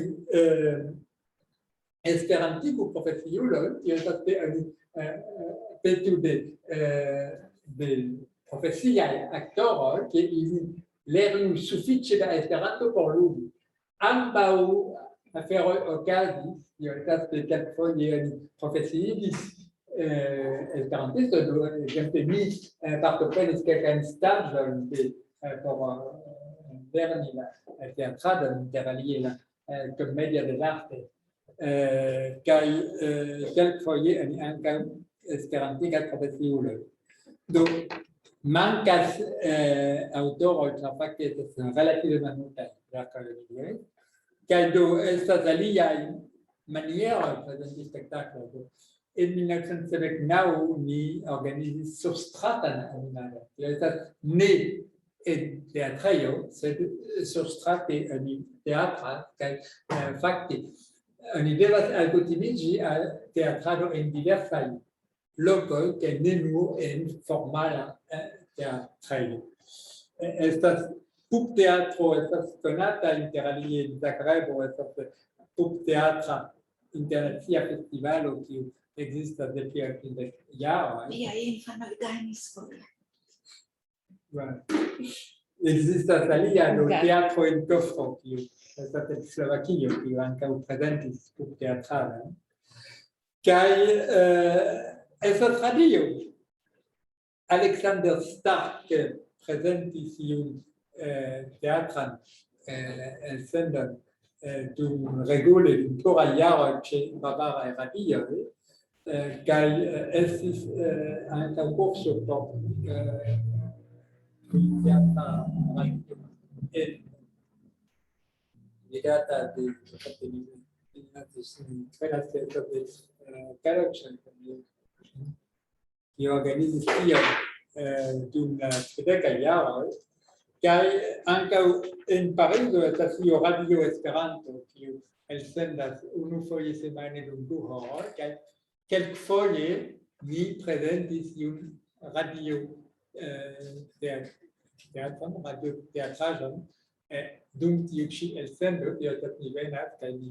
S1: esperantigu profesiulojn, tio estas ke oni petu de profesiaj aktoroj, ke ili lernu sufiĉe da Esperanto por ludi. Ambaŭ aferoj okazis, tio estas ke kelkfoje oni profesiigis esperantistoj, ekzemple mi partoprenis kelkajn staĝojn por lerni la teatradon, interalie la Commedia dell'arte, kaj kelkfoje oni ankaŭ esperantigas profesiuloj. Do, mankas aŭtoroj, ĉar fakte estas relative malmultaj verkoj lingvaj, kaj do estas aliaj manieroj prezenti spektaklojn. En 1979 ni organizis surstratan animadon. Tio estas ne en teatrejo, sed surstrate oni teatras, kaj fakte oni devas alkutimiĝi al teatrado en diversaj lokoj, kaj ne nur en formala teatrejo. Estas pupteatro, estas konata interalie en Zagrebo, estas pupteatra internacia festivalo, kiu ekzistas de pli ol 50 jaroj.
S2: Miaj infanoj gajnis foje.
S1: Ekzistas alia teatro en Kofro, kiu estas en Slovakio, kiu ankaŭ prezentis pupteatradon. Kai estas radio. Alexander Stark presentis iun teatran elsendon dum regule dum pluraj jaroj ĉe Bavaraj radioj, kaj estis ankaŭ kurso por teatra radio ligata de qui organizis tion dum la tridekaj jaroj, kaj ankaŭ en Parizo estas io Radio Esperanto, kiu elsendas unufoje semajne dum 2 horoj, kaj kelkfoje mi prezentis iun radio teatron, radio teatraĵon, dum tiu ĉi elsendo, tio estas mi venas kaj mi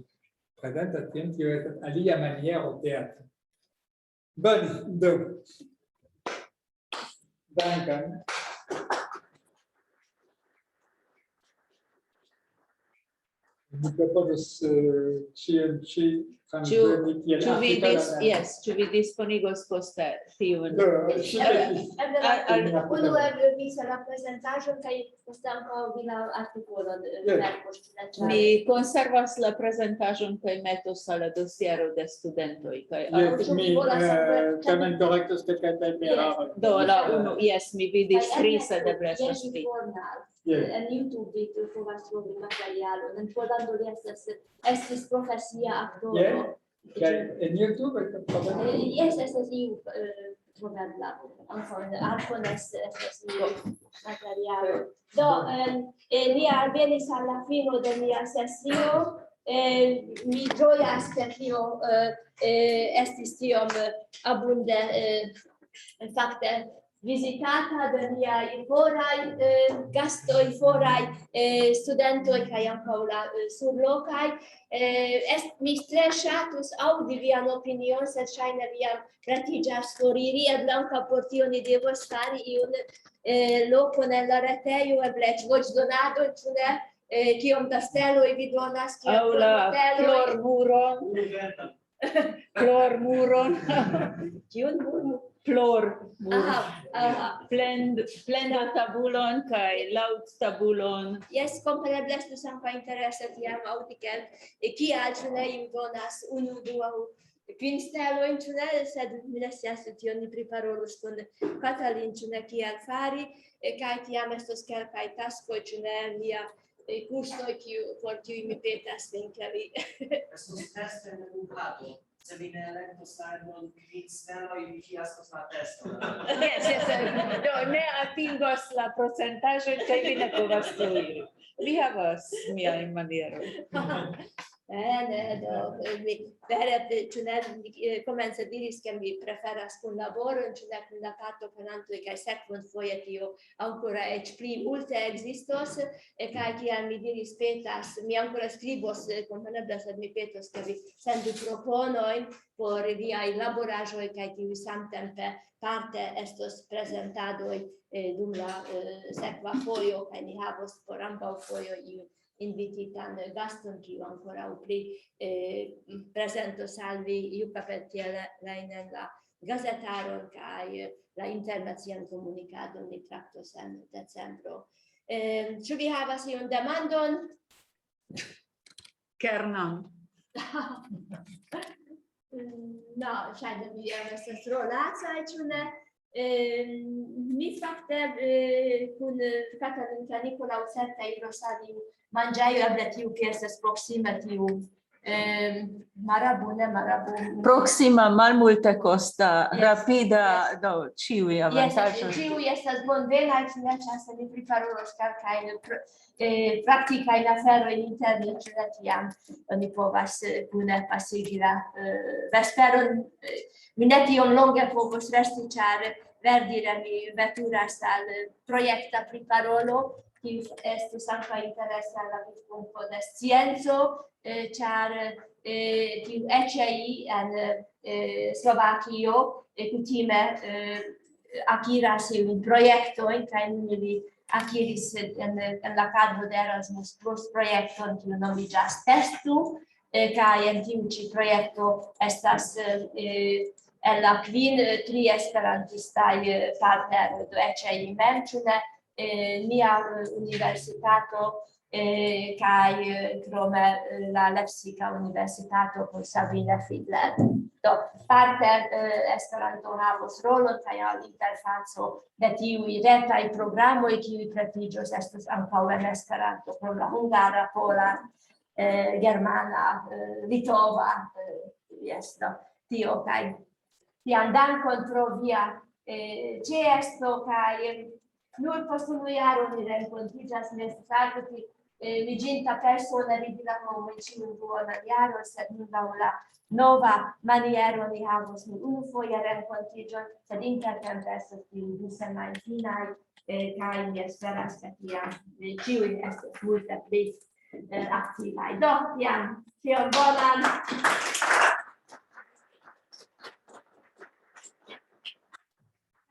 S1: prezentas tion, tio estas alia maniero teatro. Bone, do. Dankon. Mi proponas ĉion ĉi transdoni kiel artikolon.
S2: Ĉu vi disponigos poste tiun?
S1: Do, ŝi
S4: Unu elvis la prezentaĵon kaj poste ankaŭ vi la artikolon verkos.
S2: Mi konservas la prezentaĵon kaj metos al la dosiero de studentoj.
S1: Mi tamen korektos kelkajn erarojn.
S2: Do la unu, mi vidis tri, sed eble estas pli.
S4: En YouTube vi povas trovi materialon. En Pollando li estis profesia aktoro.
S1: En YouTube estas problemo?
S4: Jes, estas iu trovebla. Ankaŭ en Arkon estas iu materialo. Do, ni alvenis al la fino de nia sesio. Mi ĝojas, ke tio estis tiom abunde fakte visitata de niaj foraj gastoj, foraj studentoj kaj ankaŭ la surlokaj. Mi tre ŝatus aŭdi vian opinion, sed ŝajne vi jam pretiĝas foriri, eble ankaŭ por tio ni devos fari iun lokon en la retejo, eble eĉ voĉdonadon, ĉu ne? Kiom da steloj vi donas?
S2: Aŭ la flormuron. Flormuron.
S4: Kiun muron?
S2: Flormuron. Plenda tabulon kaj laŭdtabulon.
S4: Jes, kompreneble estus ankaŭ interese tiam aŭdi kial ĉu ne iu donas 1, 2 aŭ 5 stelojn, ĉu ne? Sed mi ne scias, tion ni priparolus kun Katalin, ĉu ne kiel fari, kaj tiam estos kelkaj taskoj, ĉu ne mia kursoj, por kiuj mi petas vin, ke vi.
S5: Estos testo en edukado. Se vi ne elektos la eblon 5 steloj, vi fiaskos la testo.
S2: Do ne atingos la procentaĵon kaj vi ne povas fluiri. Vi havas miajn manierojn.
S4: Vere, ĉu ne komence diris, ke mi preferas kunlaboron, ĉu ne kun la partoprenantoj, kaj sekvantfoje tio ankoraŭ eĉ pli multe ekzistos, kaj kiel mi diris, petas, mi ankoraŭ skribos, kompreneble, sed mi petos, ke vi sendu proponojn por viaj laboraĵoj, kaj tiuj samtempe parte estos prezentadoj dum la sekva fojo, kaj ni havos por ambaŭ fojoj iun invititan gaston, kiu ankoraŭ pli prezentos al vi iukapetilajn la gazetaron kaj la internacian komunikadon ni traktos en decembro. Ĉu vi havas iun demandon?
S2: Kernon.
S4: No, ŝajne vi estas tro lacaj, ĉu ne? Mi fakte kun Katalin kaj Nikolaŭ certe iros al iu manĝejo, eble tiu, kiu estas proksime, tiu Marabu, ne Marabu.
S2: Proksima, malmulte kosta, rapida, do ĉiuj avantaĝoj.
S4: Jes, ĉiuj estas bonvenaj, ĉu ne, ĉar se mi priparolos kelkajn praktikajn aferojn interne, ĉu ne, tiam oni povas kune pasigi la vesperon. Mi ne tiom longe povos resti, ĉar verdire mi veturas al projekta priparolo, kiu estus ankaŭ interesa la vidpunkto de scienco, ĉar tiu ECI en Slovakio kutime akiras iujn projektojn, kaj nun ili akiris en la kadro de Erasmus Plus projekton, kiu nomiĝas Testu, kaj en tiu ĉi projekto estas en la kvin tri esperantistaj partneroj, do eĉ mem, ĉu ne, nia universitato kaj krome la Lepsika Universitato por Sabine Fiedler. Do parte Esperanto havos rolon kaj al interfaco de tiuj retaj programoj, kiuj pretiĝos estos ankaŭ en Esperanto por la hungara, pola, germana, litova, tio kaj tiam dankon pro via ĉeesto kaj nur post unu jaro ni renkontiĝas, mi estas alti viginta persone vidila homo ĉiun duonan jaron, sed nun laŭ la nova maniero ni havos nur unufoje renkontiĝon, sed intertempe estas tiuj 2 semajnfinaj, kaj mi esperas, ke tiam ĉiuj estos multe pli aktivaj. Do tiam ĉion bonan.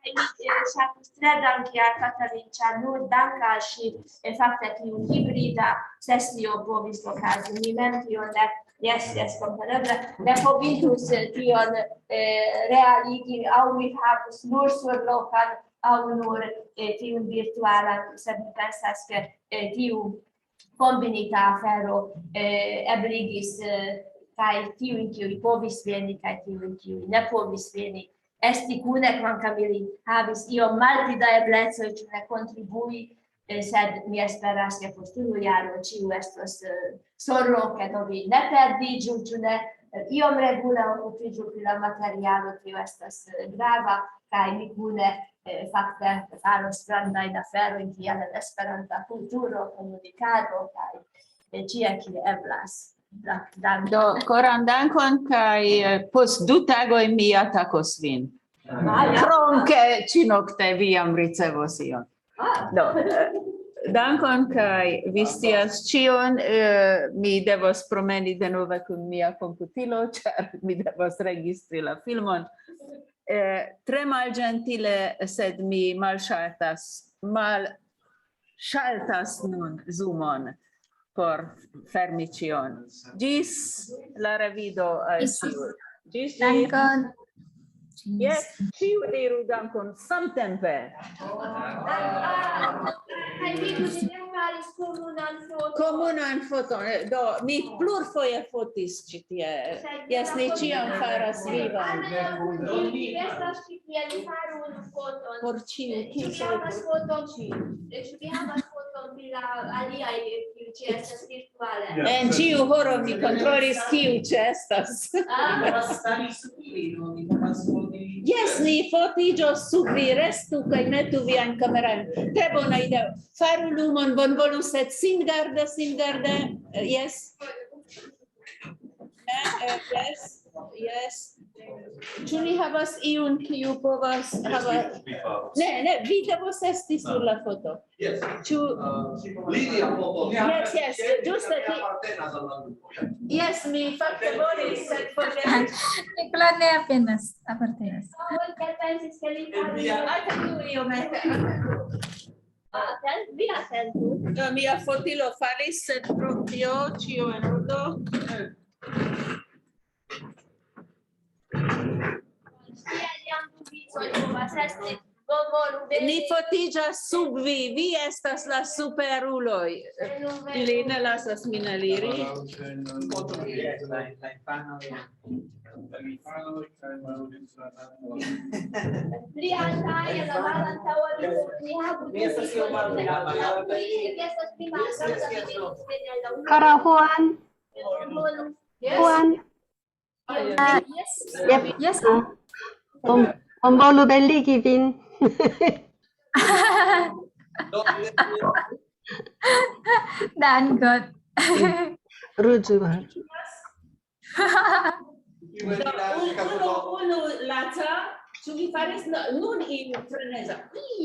S4: Mi ŝatus tre danki al Katalin, ĉar nur dank al ŝi fakte tiu hibrida sesio povis okazi. Mi mem tion ne kompreneble ne povintus tion realigi, aŭ mi havus nur surlokan aŭ nur tiun virtualan, sed mi pensas, ke tiu kombinita afero ebligis kaj tiujn, kiuj povis veni, kaj tiujn, kiuj ne povis veni, esti kune, kvankam ili havis iom malpli da eblecoj, ĉu ne kontribui, sed mi esperas, ke post unu jaro ĉiu estos surloke, do vi ne perdiĝu, ĉu ne, iom regule okupiĝu pri la materialo, tio estas grava, kaj mi kune fakte faros grandajn aferojn kiel en Esperanta kulturo, komunikado kaj ĉie kie eblas.
S2: Do koran dankon kaj post 2 tagoj mi atakos vin. Krom ke ĉinokte vi jam ricevos ion. Do dankon kaj vi scias ĉion, mi devos promeni denove kun mia komputilo, ĉar mi devos registri la filmon. Tre malĝentile, sed mi malŝaltas nun Zoomon por fermi ĉion. Ĝis la revido al ĉiuj. Ĝis
S6: Dankon.
S2: Yes, ĉiu diru dankon samtempe.
S4: Kaj vidu, ŝi ne faris
S2: Komunan foton. Do mi plurfoje fotis ĉi tie. Jes, ni ĉiam faras vivan.
S4: Mi estas ĉi tie, ni faru unu foton.
S2: Por ĉiu.
S4: Ĉu vi havas foton? Ĉu vi havas foton pri la aliaj, kiuj ĉeestas virtuale?
S2: En ĉiu horo mi kontrolis kiu ĉeestas. Yes, ni fotiĝos sub vi, restu kaj metu viajn kamerojn. Tre bona ideo. Faru lumon, bonvolu, sed singarde. Yes. Yes. Ĉu ni havas iun, kiu povas havas? Ne, vi devos esti sur la foto.
S7: Yes.
S2: Ĉu
S7: Lidia povos.
S2: Yes, ĝuste Yes, mi fakte volis, sed forgesis.
S6: Nicola ne apenas apartenas.
S4: Kaj pensis, ke li faru?
S2: Atendu iomete.
S4: Vi atentu.
S2: Mia fotilo falis, sed pro tio ĉio en ordo. Ni fotiĝas sub vi, vi estas la superuloj. Ili ne lasas min eliri.
S4: Pli altaj en la malantaŭa ni havu.
S5: Mi estas iom malpli alta.
S4: Vi estas pli malgranda.
S8: Kara Juan. Juan.
S6: Yes.
S8: Bonvolu belligi vin.
S6: Dankon.
S8: Ruĝu.
S2: Unu laca, ĉu vi faris nun iu freneza?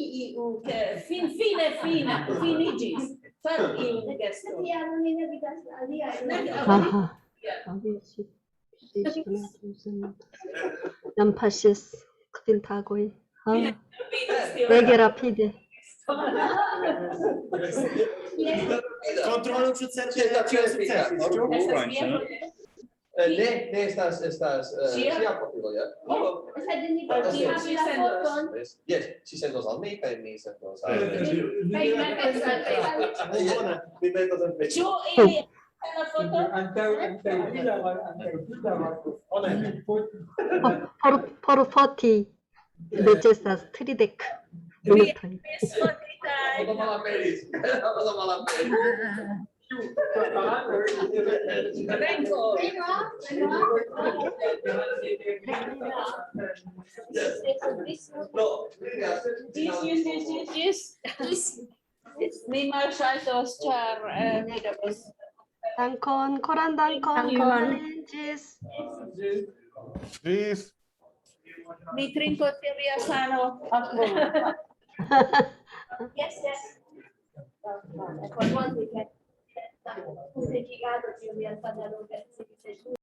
S2: Iu finiĝis. Faru iun gesto.
S4: Tiam ni ne vidas la aliajn.
S8: Jam paŝis kvin tagoj. Ege rapide.
S7: Kontrolu, ĉu certe ĉio sukcesis. Ne estas sia profilo, ja. Oh,
S4: Sì, la foto.
S7: yes, si sendos al mi, kaj mi sendos al
S4: Mi metas
S7: mi metos en Facebook.
S2: Ĉu ili la foto?
S8: Por foti necesas 30 minutoj.
S7: Foto malaperis. Foto malaperis.
S2: Vengo.
S7: No, Lidia,
S2: Mi malŝajtos, ĉar mi devas.
S8: Dankon, koran dankon. Ĝis.
S9: Ĝis.
S2: Mi trinkos je via sano akvon.
S4: Yes, yes. For one weekend. Un significato di un pantalone